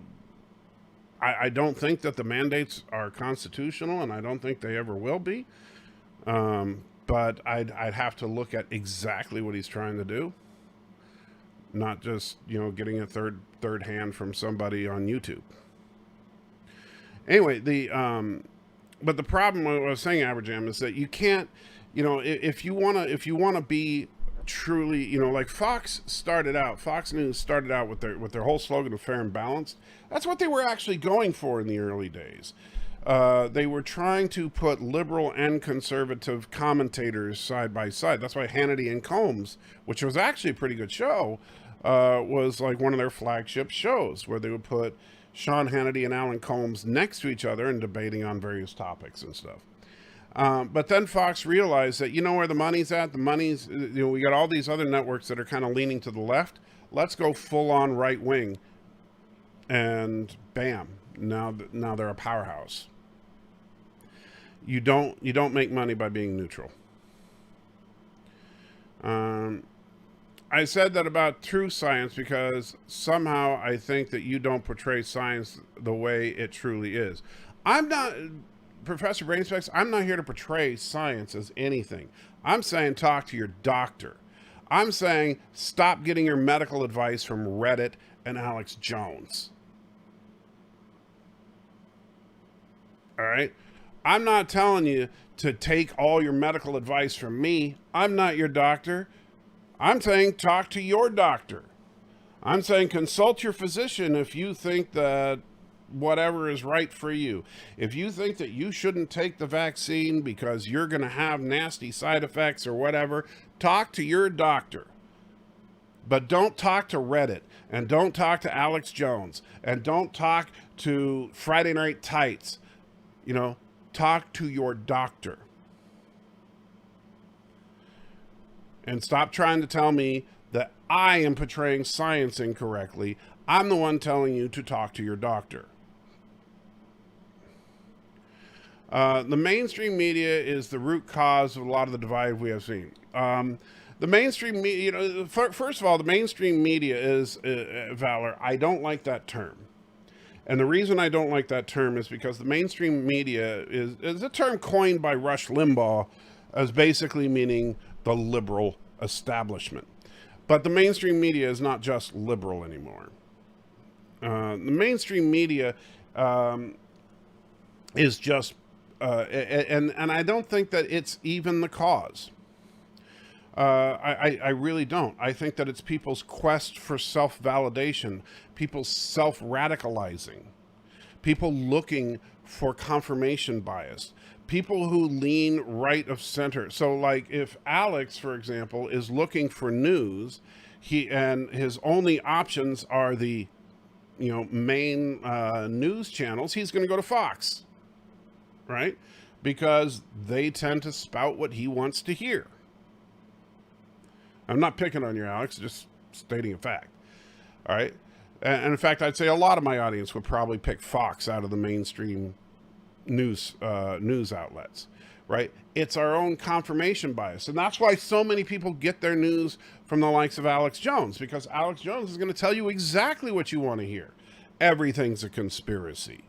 I don't think that the mandates are constitutional, and I don't think they ever will be. But I'd have to look at exactly what he's trying to do, not just getting a third hand from somebody on YouTube. Anyway, but the problem I was saying, Aberjam, is that you can't, if you want to be truly, like Fox News started out with their whole slogan of fair and balanced. That's what they were actually going for in the early days. They were trying to put liberal and conservative commentators side by side. That's why Hannity and Combs, which was actually a pretty good show, was like one of their flagship shows, where they would put Sean Hannity and Alan Combs next to each other and debating on various topics and stuff. But then Fox realized that, where the money's at? The money's, we got all these other networks that are kind of leaning to the left. Let's go full on right wing. And bam, now they're a powerhouse. You don't make money by being neutral. I said that about true science because somehow I think that you don't portray science the way it truly is. I'm not, Professor Brainspecs, I'm not here to portray science as anything. I'm saying talk to your doctor. I'm saying stop getting your medical advice from Reddit and Alex Jones. All right? I'm not telling you to take all your medical advice from me. I'm not your doctor. I'm saying talk to your doctor. I'm saying consult your physician if you think that whatever is right for you. If you think that you shouldn't take the vaccine because you're going to have nasty side effects or whatever, talk to your doctor. But don't talk to Reddit, and don't talk to Alex Jones, and don't talk to Friday Night Tights. Talk to your doctor. And stop trying to tell me that I am portraying science incorrectly. I'm the one telling you to talk to your doctor. The mainstream media is the root cause of a lot of the divide we have seen. The mainstream media, first of all, the mainstream media is, Valor, I don't like that term. And the reason I don't like that term is because the mainstream media is a term coined by Rush Limbaugh as basically meaning the liberal establishment. But the mainstream media is not just liberal anymore. The mainstream media is just, and I don't think that it's even the cause. I really don't. I think that it's people's quest for self-validation, people's self-radicalizing, people looking for confirmation bias, people who lean right of center. So like if Alex, for example, is looking for news, and his only options are the main news channels, he's going to go to Fox, right? Because they tend to spout what he wants to hear. I'm not picking on you, Alex, just stating a fact. All right. And in fact, I'd say a lot of my audience would probably pick Fox out of the mainstream news outlets, right? It's our own confirmation bias. And that's why so many people get their news from the likes of Alex Jones, because Alex Jones is going to tell you exactly what you want to hear. Everything's a conspiracy.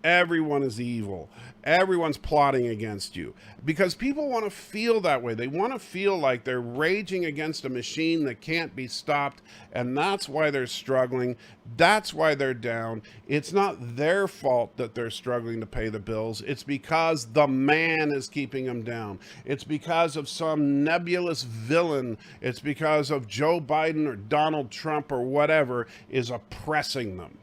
Everyone is evil. Everyone's plotting against you, because people want to feel that way. They want to feel like they're raging against a machine that can't be stopped, and that's why they're struggling. That's why they're down. It's not their fault that they're struggling to pay the bills. It's because the man is keeping them down. It's because of some nebulous villain. It's because of Joe Biden or Donald Trump or whatever is oppressing them.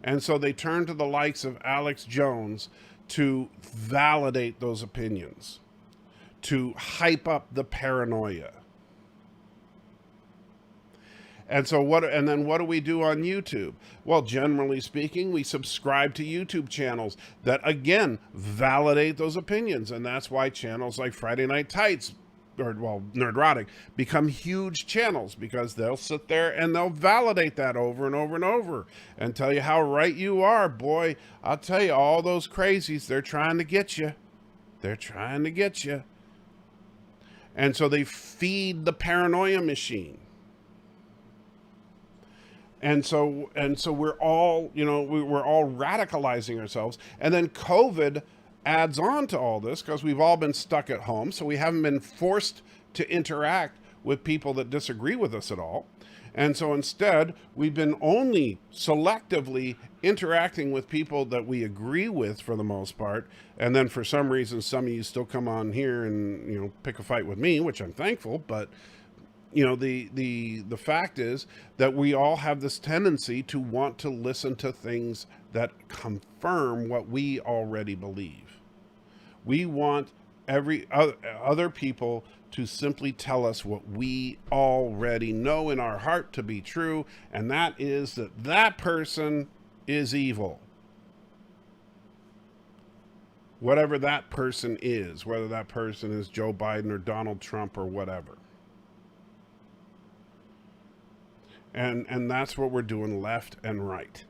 And so they turn to the likes of Alex Jones to validate those opinions, to hype up the paranoia. And so then what do we do on YouTube? Well, generally speaking, we subscribe to YouTube channels that, again, validate those opinions. And that's why channels like Friday Night Tights, Nerdrotic, become huge channels, because they'll sit there and they'll validate that over and over and over and tell you how right you are. Boy, I'll tell you, all those crazies, they're trying to get you. They're trying to get you. And so they feed the paranoia machine. And so we're all, we're all radicalizing ourselves. And then COVID adds on to all this, because we've all been stuck at home, so we haven't been forced to interact with people that disagree with us at all. And so instead, we've been only selectively interacting with people that we agree with for the most part. And then for some reason, some of you still come on here and, pick a fight with me, which I'm thankful. But, the fact is that we all have this tendency to want to listen to things that confirm what we already believe. We want every other people to simply tell us what we already know in our heart to be true, and that is that person is evil. Whatever that person is, whether that person is Joe Biden or Donald Trump or whatever. And that's what we're doing left and right.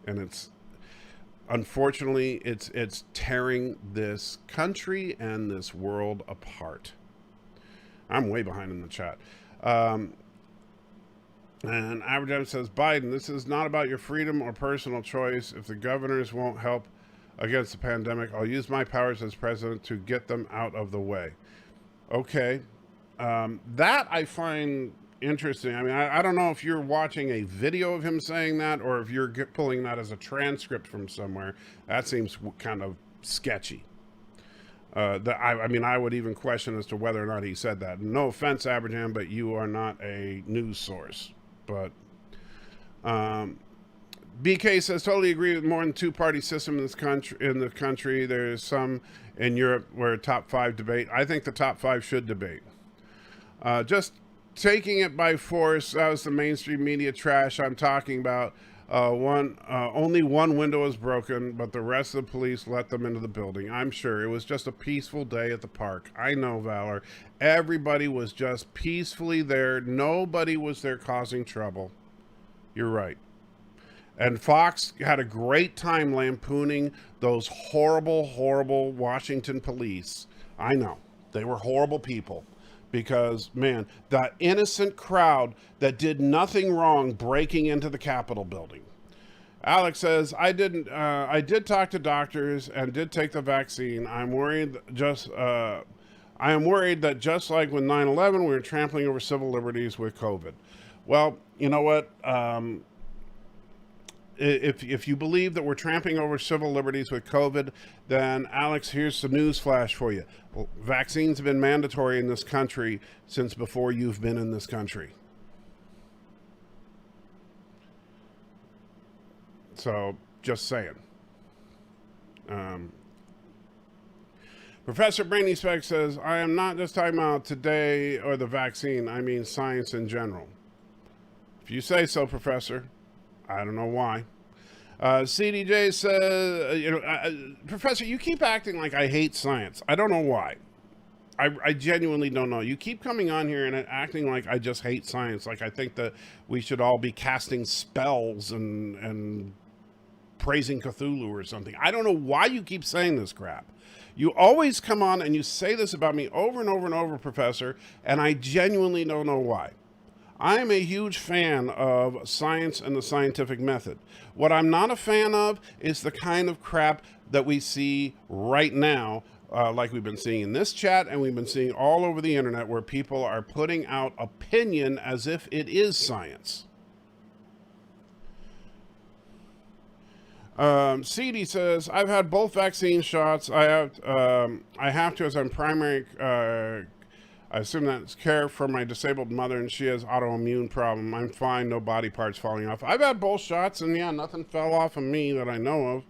And unfortunately, it's tearing this country and this world apart. I'm way behind in the chat. And Average M says, Biden, this is not about your freedom or personal choice. If the governors won't help against the pandemic, I'll use my powers as president to get them out of the way. Okay. That I find interesting. I mean, I don't know if you're watching a video of him saying that, or if you're pulling that as a transcript from somewhere. That seems kind of sketchy. I would even question as to whether or not he said that. No offense, Abraham, but you are not a news source. But BK says, totally agree with more than two-party system in the country. There's some in Europe where top five debate. I think the top five should debate. Just taking it by force, that was the mainstream media trash I'm talking about. Only one window was broken, but the rest of the police let them into the building. I'm sure it was just a peaceful day at the park. I know, Valor. Everybody was just peacefully there. Nobody was there causing trouble. You're right. And Fox had a great time lampooning those horrible, horrible Washington police. I know. They were horrible people. Because, man, that innocent crowd that did nothing wrong breaking into the Capitol building. Alex says, I did talk to doctors and did take the vaccine. I am worried that just like with 9/11, we were trampling over civil liberties with COVID. Well, you know what? If you believe that we're trampling over civil liberties with COVID, then Alex, here's the news flash for you. Well, vaccines have been mandatory in this country since before you've been in this country. So, just saying. Professor Brainy Speck says, I am not just talking about today or the vaccine. I mean science in general. If you say so, Professor. I don't know why. CDJ says, Professor, you keep acting like I hate science. I don't know why. I genuinely don't know. You keep coming on here and acting like I just hate science. Like I think that we should all be casting spells and praising Cthulhu or something. I don't know why you keep saying this crap. You always come on and you say this about me over and over and over, Professor, and I genuinely don't know why. I am a huge fan of science and the scientific method. What I'm not a fan of is the kind of crap that we see right now, like we've been seeing in this chat and we've been seeing all over the internet, where people are putting out opinion as if it is science. CD says, I've had both vaccine shots. I have to as I'm primary, I assume that's care for my disabled mother, and she has autoimmune problem. I'm fine, no body parts falling off. I've had both shots, and yeah, nothing fell off of me that I know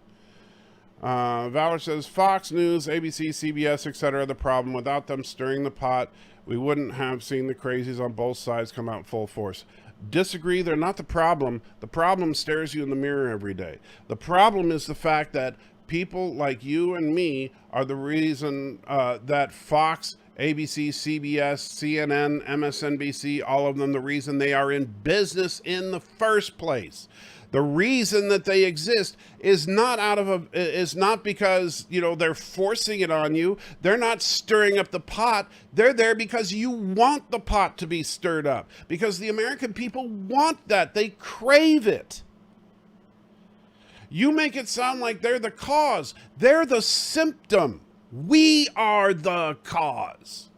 of. Valor says, Fox News, ABC, CBS, etc. the problem. Without them stirring the pot, we wouldn't have seen the crazies on both sides come out full force. Disagree, they're not the problem. The problem stares you in the mirror every day. The problem is the fact that people like you and me are the reason that Fox, ABC, CBS, CNN, MSNBC, all of them, the reason they are in business in the first place. The reason that they exist is not is not because, they're forcing it on you. They're not stirring up the pot. They're there because you want the pot to be stirred up. Because the American people want that. They crave it. You make it sound like they're the cause. They're the symptom. We are the cause.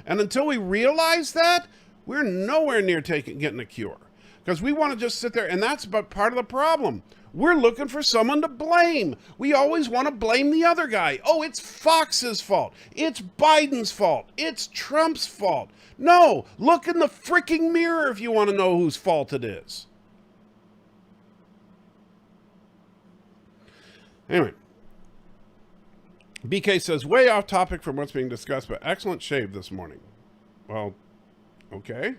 And until we realize that, we're nowhere near getting a cure. Because we want to just sit there, and that's but part of the problem. We're looking for someone to blame. We always want to blame the other guy. Oh, it's Fox's fault. It's Biden's fault. It's Trump's fault. No, look in the freaking mirror if you want to know whose fault it is. Anyway, BK says, way off topic from what's being discussed, but excellent shave this morning. Well, okay.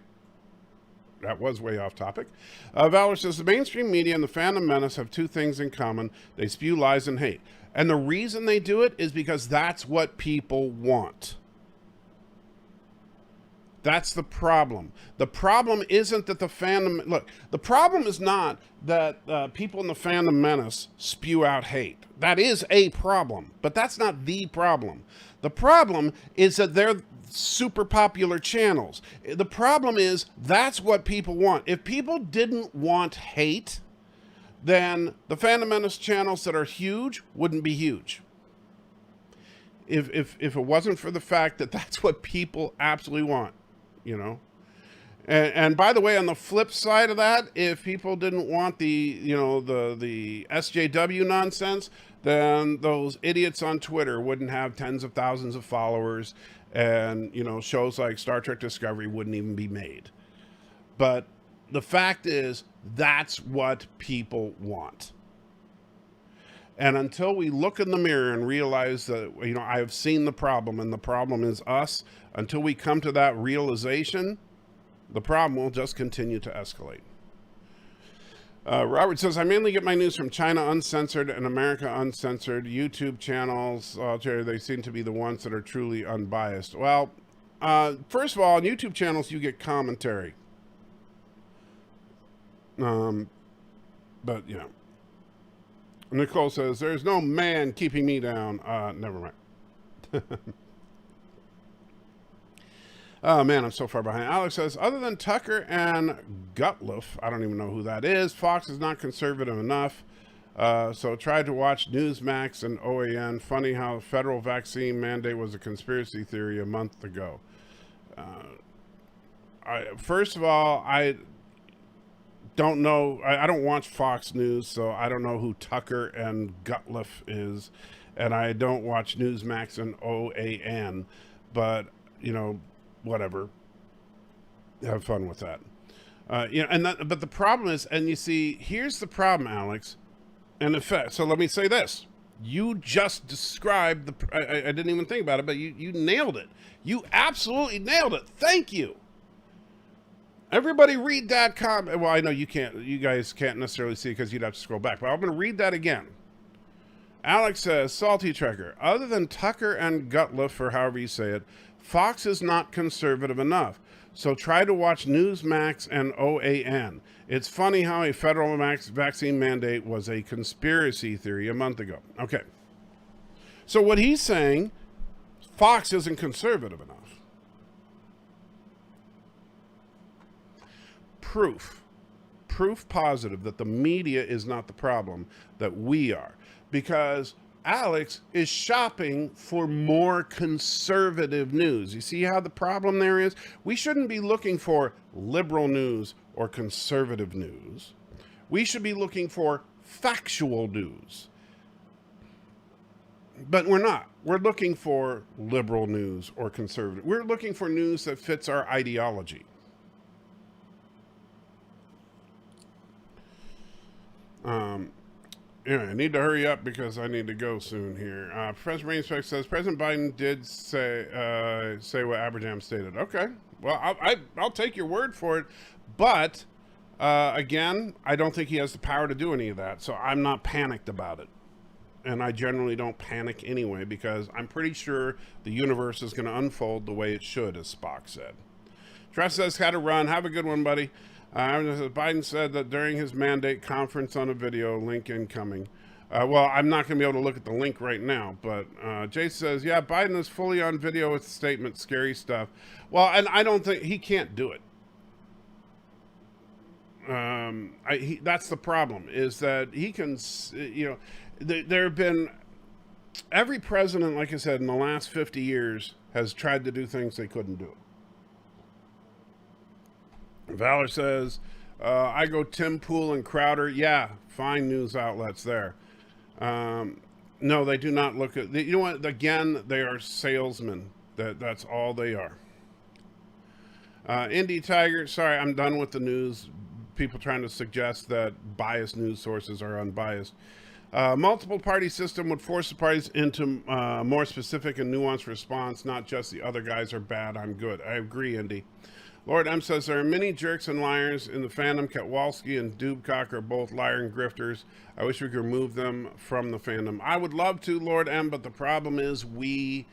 That was way off topic. Valor says, the mainstream media and the Phantom Menace have two things in common. They spew lies and hate. And the reason they do it is because that's what people want. That's the problem. The problem isn't that the Phantom... Look, the problem is not that people in the Phantom Menace spew out hate. That is a problem, but that's not the problem. The problem is that they're super popular channels. The problem is that's what people want. If people didn't want hate, then the Phantom Menace channels that are huge wouldn't be huge. If it wasn't for the fact that that's what people absolutely want, And by the way, on the flip side of that, if people didn't want the SJW nonsense, then those idiots on Twitter wouldn't have tens of thousands of followers, and shows like Star Trek Discovery wouldn't even be made. But the fact is, that's what people want. And until we look in the mirror and realize that, I have seen the problem and the problem is us, until we come to that realization, the problem will just continue to escalate. Robert says, I mainly get my news from China Uncensored and America Uncensored YouTube channels. They seem to be the ones that are truly unbiased. Well, first of all, on YouTube channels, you get commentary. But, Nicole says, there's no man keeping me down. Never mind. Oh, man, I'm so far behind. Alex says, other than Tucker and Gutliff, I don't even know who that is, Fox is not conservative enough. So tried to watch Newsmax and OAN. Funny how federal vaccine mandate was a conspiracy theory a month ago. First of all, I don't know. I don't watch Fox News, so I don't know who Tucker and Gutliff is. And I don't watch Newsmax and OAN. But, whatever. Have fun with that. But the problem is, and you see, here's the problem, Alex. And so let me say this. You just described I didn't even think about it, but you nailed it. You absolutely nailed it. Thank you. Everybody read that comment. Well, I know you guys can't necessarily see it because you'd have to scroll back, but I'm going to read that again. Alex says, Salty Trekker, other than Tucker and Gutliff, or however you say it, Fox is not conservative enough. So try to watch Newsmax and OAN. It's funny how a federal vaccine mandate was a conspiracy theory a month ago. Okay. So what he's saying, Fox isn't conservative enough. Proof positive that the media is not the problem, that we are. Because Alex is shopping for more conservative news. You see how the problem there is? We shouldn't be looking for liberal news or conservative news. We should be looking for factual news. But we're not. We're looking for liberal news or conservative. We're looking for news that fits our ideology. Yeah, I need to hurry up because I need to go soon here. Professor Rainspec says President Biden did say what Abraham stated. Okay, well, I'll take your word for it. But again, I don't think he has the power to do any of that, so I'm not panicked about it. And I generally don't panic anyway because I'm pretty sure the universe is going to unfold the way it should, as Spock said. Tress says, had to run. Have a good one, buddy. Biden said that during his mandate conference on a video, link incoming. Well, I'm not going to be able to look at the link right now, but Jay says, yeah, Biden is fully on video with statement, scary stuff. Well, and I don't think, he can't do it. That's the problem, is that he can, there have been, every president, like I said, in the last 50 years has tried to do things they couldn't do. Valor says, I go Tim Pool and Crowder. Yeah, fine news outlets there. No, they do not look at, you know what, again, they are salesmen. That's all they are. Indy Tiger, sorry, I'm done with the news. People trying to suggest that biased news sources are unbiased. Multiple party system would force the parties into more specific and nuanced response, not just the other guys are bad, I'm good. I agree, Indy. Lord M says, there are many jerks and liars in the fandom. Ketwalski and Dubcock are both liar and grifters. I wish we could remove them from the fandom. I would love to, Lord M, but the problem is when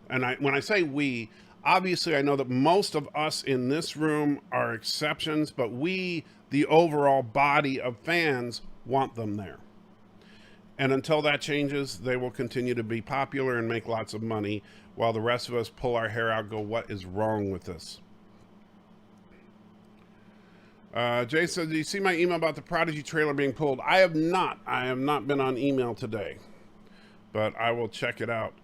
I say we, obviously I know that most of us in this room are exceptions, but we, the overall body of fans, want them there. And until that changes, they will continue to be popular and make lots of money while the rest of us pull our hair out and go, what is wrong with this? Jay said, do you see my email about the Prodigy trailer being pulled? I have not. I have not been on email today, but I will check it out.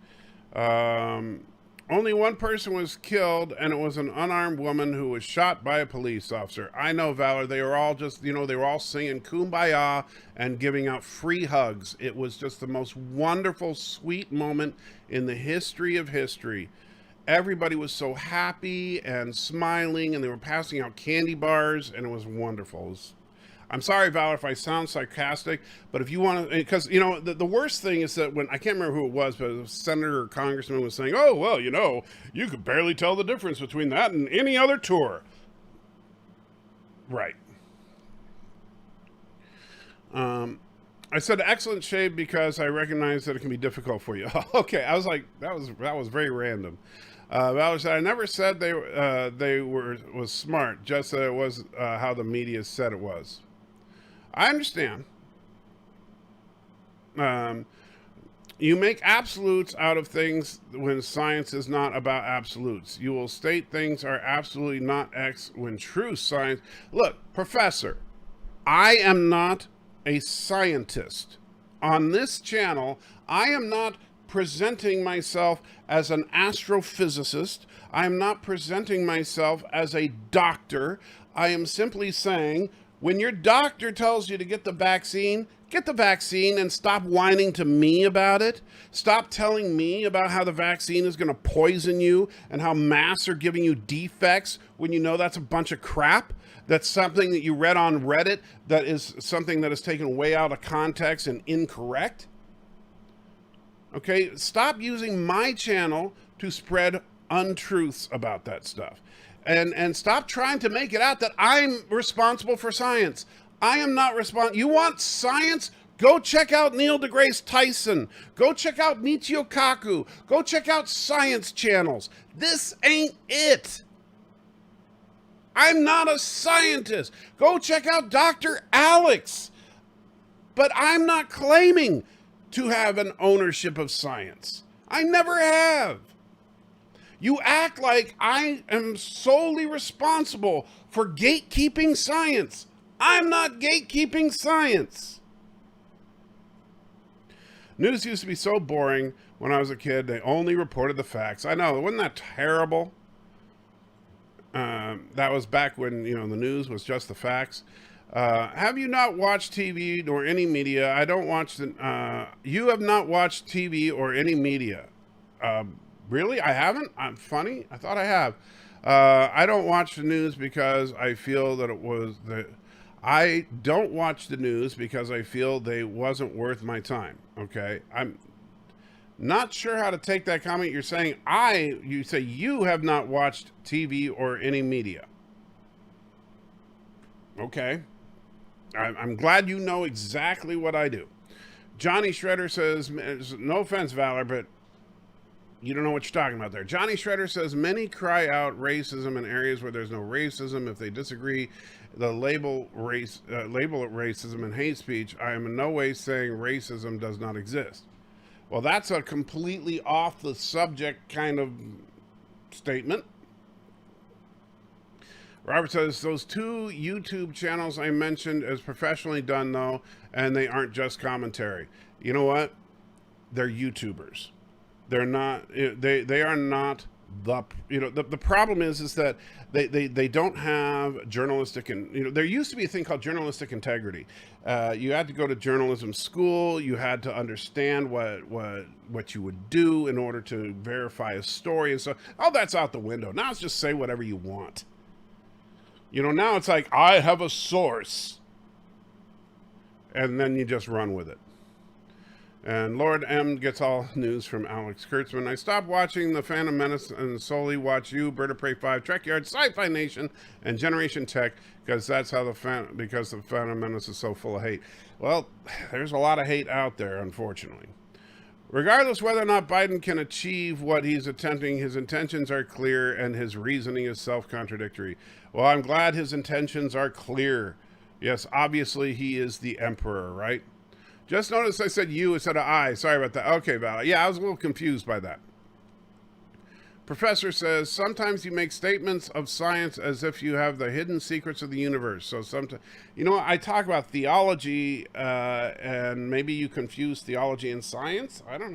Only one person was killed, and it was an unarmed woman who was shot by a police officer. I know, Valor. They were all just, they were all singing Kumbaya and giving out free hugs. It was just the most wonderful, sweet moment in the history of history. Everybody was so happy and smiling, and they were passing out candy bars, and it was wonderful. I'm sorry, Valor, if I sound sarcastic, but if you want to, because, the worst thing is that when, I can't remember who it was, but a senator or congressman was saying, oh, well, you could barely tell the difference between that and any other tour. Right. I said excellent shade because I recognize that it can be difficult for you. Okay, I was like, that was very random. Valor said, I never said they was smart, just that it was how the media said it was. I understand. You make absolutes out of things when science is not about absolutes. You will state things are absolutely not X when true science... Look, Professor, I am not a scientist. On this channel, I am not presenting myself as an astrophysicist. I am not presenting myself as a doctor. I am simply saying, when your doctor tells you to get the vaccine and stop whining to me about it. Stop telling me about how the vaccine is going to poison you and how masks are giving you defects when you know that's a bunch of crap. That's something that you read on Reddit that is something that is taken way out of context and incorrect. Okay, stop using my channel to spread untruths about that stuff. And stop trying to make it out that I'm responsible for science. I am not responsible. You want science? Go check out Neil deGrasse Tyson. Go check out Michio Kaku. Go check out science channels. This ain't it. I'm not a scientist. Go check out Dr. Alex. But I'm not claiming to have an ownership of science. I never have. You act like I am solely responsible for gatekeeping science. I'm not gatekeeping science. News used to be so boring when I was a kid. They only reported the facts. I know, wasn't that terrible? That was back when, the news was just the facts. Have you not watched TV or any media? I don't watch you have not watched TV or any media. Really? I haven't? I'm funny? I thought I have. I don't watch the news because I feel that I don't watch the news because I feel they wasn't worth my time. Okay? I'm not sure how to take that comment. You're saying you say you have not watched TV or any media. Okay. I'm glad you know exactly what I do. Johnny Shredder says, no offense, Valor, but you don't know what you're talking about there. Johnny Shredder says, many cry out racism in areas where there's no racism. If they disagree, the label it racism and hate speech. I am in no way saying racism does not exist. Well, that's a completely off the subject kind of statement. Robert says, those 2 YouTube channels I mentioned as professionally done, though, and they aren't just commentary. You know what? They're YouTubers. They're not, they are not the problem is that they don't have journalistic, and there used to be a thing called journalistic integrity. You had to go to journalism school. You had to understand what you would do in order to verify a story, and so all that's out the window. Now it's just say whatever you want. Now it's like, I have a source, and then you just run with it. And Lord M gets all news from Alex Kurtzman. I stopped watching The Phantom Menace and solely watch you, Bird of Prey 5, Trek Yard, Sci-Fi Nation, and Generation Tech, because that's how the Phantom Menace is so full of hate. Well, there's a lot of hate out there, unfortunately. Regardless whether or not Biden can achieve what he's attempting, his intentions are clear and his reasoning is self-contradictory. Well, I'm glad his intentions are clear. Yes, obviously he is the emperor, right? Just notice I said you instead of I. Sorry about that. Okay, Val. Yeah, I was a little confused by that. Professor says, sometimes you make statements of science as if you have the hidden secrets of the universe. So sometimes, I talk about theology, and maybe you confuse theology and science. I don't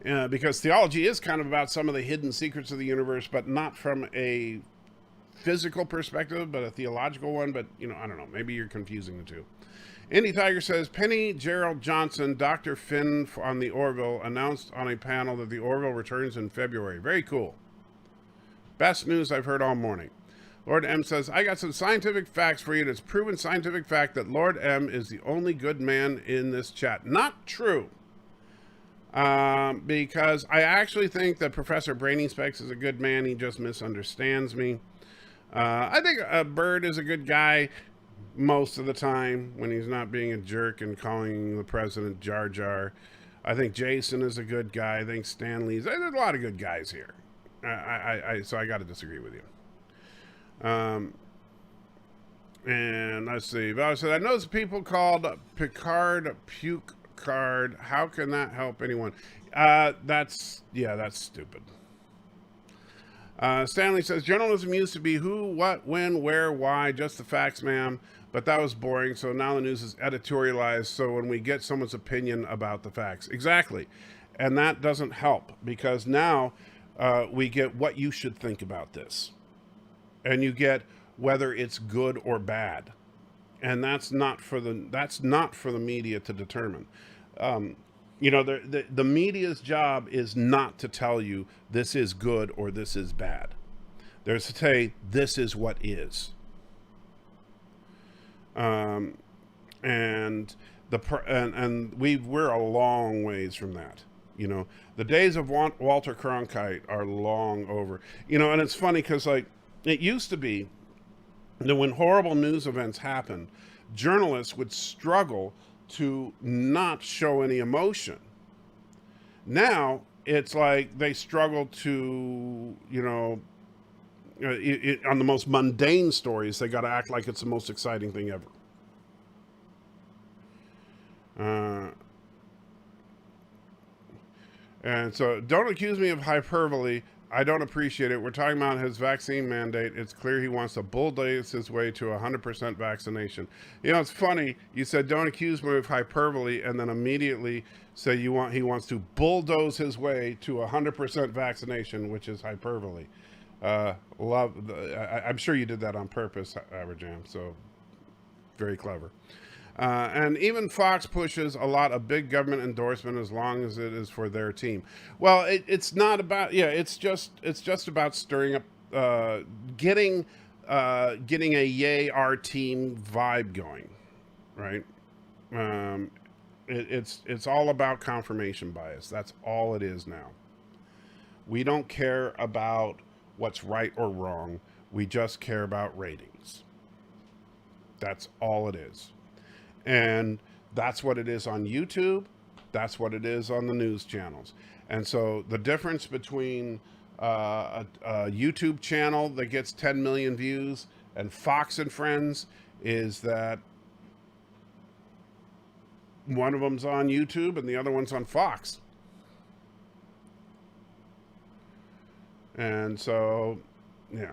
know. Because theology is kind of about some of the hidden secrets of the universe, but not from a physical perspective, but a theological one. But, I don't know. Maybe you're confusing the two. Indy Tiger says, Penny Gerald Johnson, Dr. Finn on the Orville, announced on a panel that the Orville returns in February. Very cool. Best news I've heard all morning. Lord M says, I got some scientific facts for you. It's proven scientific fact that Lord M is the only good man in this chat. Not true. Because I actually think that Professor Brainy Specs is a good man. He just misunderstands me. I think Bird is a good guy most of the time when he's not being a jerk and calling the president Jar Jar. I think Jason is a good guy. I think Stanley's. There's a lot of good guys here. So I got to disagree with you. And let's see. Val said, I know some people called Picard Puke Card. How can that help anyone? That's stupid. Stanley says, journalism used to be who, what, when, where, why, just the facts, ma'am. But that was boring, so now the news is editorialized, so when we get someone's opinion about the facts. Exactly. And that doesn't help, because now we get what you should think about this. And you get whether it's good or bad. And that's not for the media to determine. The media's job is not to tell you this is good or this is bad. They're to say this is what is. And we're a long ways from that. You know, the days of Walter Cronkite are long over. You know, and it's funny because, like, it used to be that when horrible news events happened, journalists would struggle to not show any emotion. Now it's like they struggle to, you know, on the most mundane stories, they got to act like it's the most exciting thing ever. And so don't accuse me of hyperbole. I don't appreciate it. We're talking about his vaccine mandate. It's clear he wants to bulldoze his way to 100% vaccination. You know, it's funny. You said don't accuse me of hyperbole, and then immediately say he wants to bulldoze his way to 100% vaccination, which is hyperbole. I'm sure you did that on purpose, Aberjam. So very clever. And even Fox pushes a lot of big government endorsement as long as it is for their team. Well, it's not about, it's just about stirring up, getting a yay our team vibe going, right? It's all about confirmation bias. That's all it is now. We don't care about what's right or wrong. We just care about ratings. That's all it is. And that's what it is on YouTube. That's what it is on the news channels. And so the difference between a YouTube channel that gets 10 million views and Fox and Friends is that one of them's on YouTube and the other one's on Fox. And so, yeah.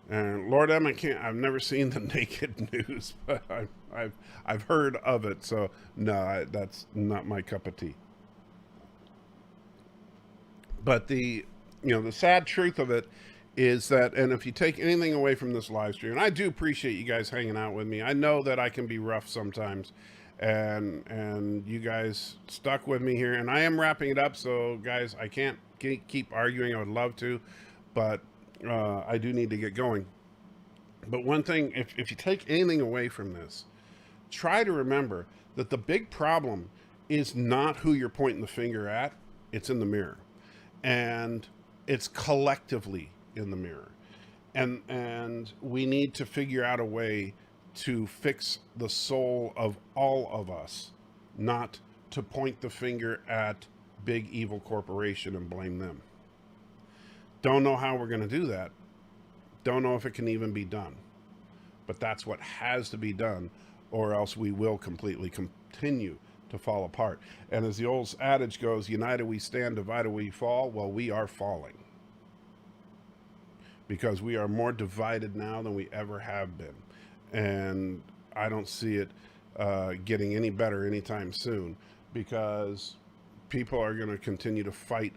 And Lord M, I've never seen the Naked News, but I've heard of it. So no, that's not my cup of tea. But the sad truth of it is that, and if you take anything away from this live stream, and I do appreciate you guys hanging out with me. I know that I can be rough sometimes, and you guys stuck with me here, and I am wrapping it up. So guys, I can't keep arguing. I would love to, but I do need to get going. But one thing, if you take anything away from this, try to remember that the big problem is not who you're pointing the finger at. It's in the mirror. And it's collectively in the mirror. And we need to figure out a way to fix the soul of all of us, not to point the finger at big evil corporation and blame them. Don't know how we're going to do that. Don't know if it can even be done. But that's what has to be done, or else we will completely continue to fall apart. And as the old adage goes, united we stand, divided we fall. Well, we are falling. Because we are more divided now than we ever have been. And I don't see it getting any better anytime soon, because people are going to continue to fight.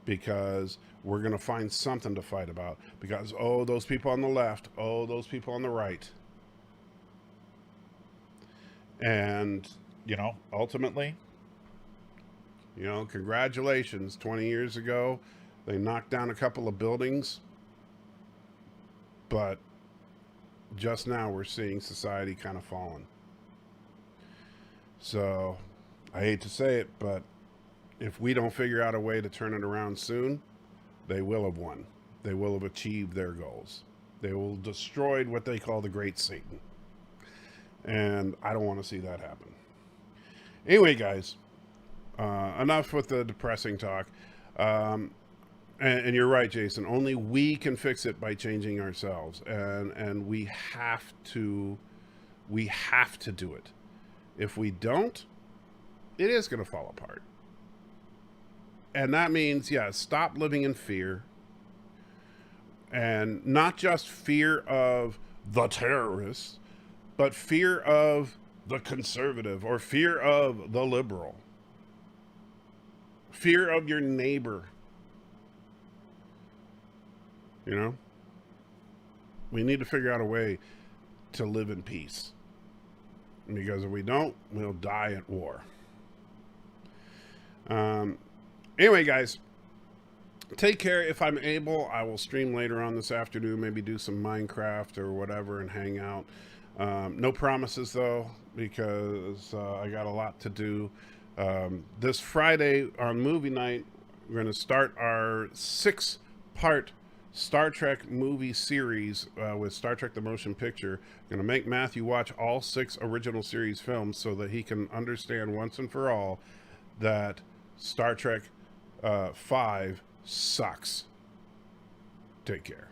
Because we're going to find something to fight about. Because, those people on the left, those people on the right. And, ultimately, congratulations. 20 years ago, they knocked down a couple of buildings. But just now we're seeing society kind of falling. So, I hate to say it, but if we don't figure out a way to turn it around soon, they will have won. They will have achieved their goals. They will have destroyed what they call the Great Satan. And I don't want to see that happen. Anyway, guys, enough with the depressing talk. And you're right, Jason. Only we can fix it by changing ourselves. And we have to do it. If we don't, it is going to fall apart. And that means, stop living in fear. And not just fear of the terrorists, but fear of the conservative or fear of the liberal. Fear of your neighbor. We need to figure out a way to live in peace. Because if we don't, we'll die at war. Anyway, guys, take care. If I'm able, I will stream later on this afternoon, maybe do some Minecraft or whatever and hang out. No promises though, because I got a lot to do. This Friday on movie night, we're going to start our 6-part Star Trek movie series with Star Trek the Motion Picture. Going to make Matthew watch all 6 original series films so that he can understand once and for all that Star Trek 5 sucks. Take care.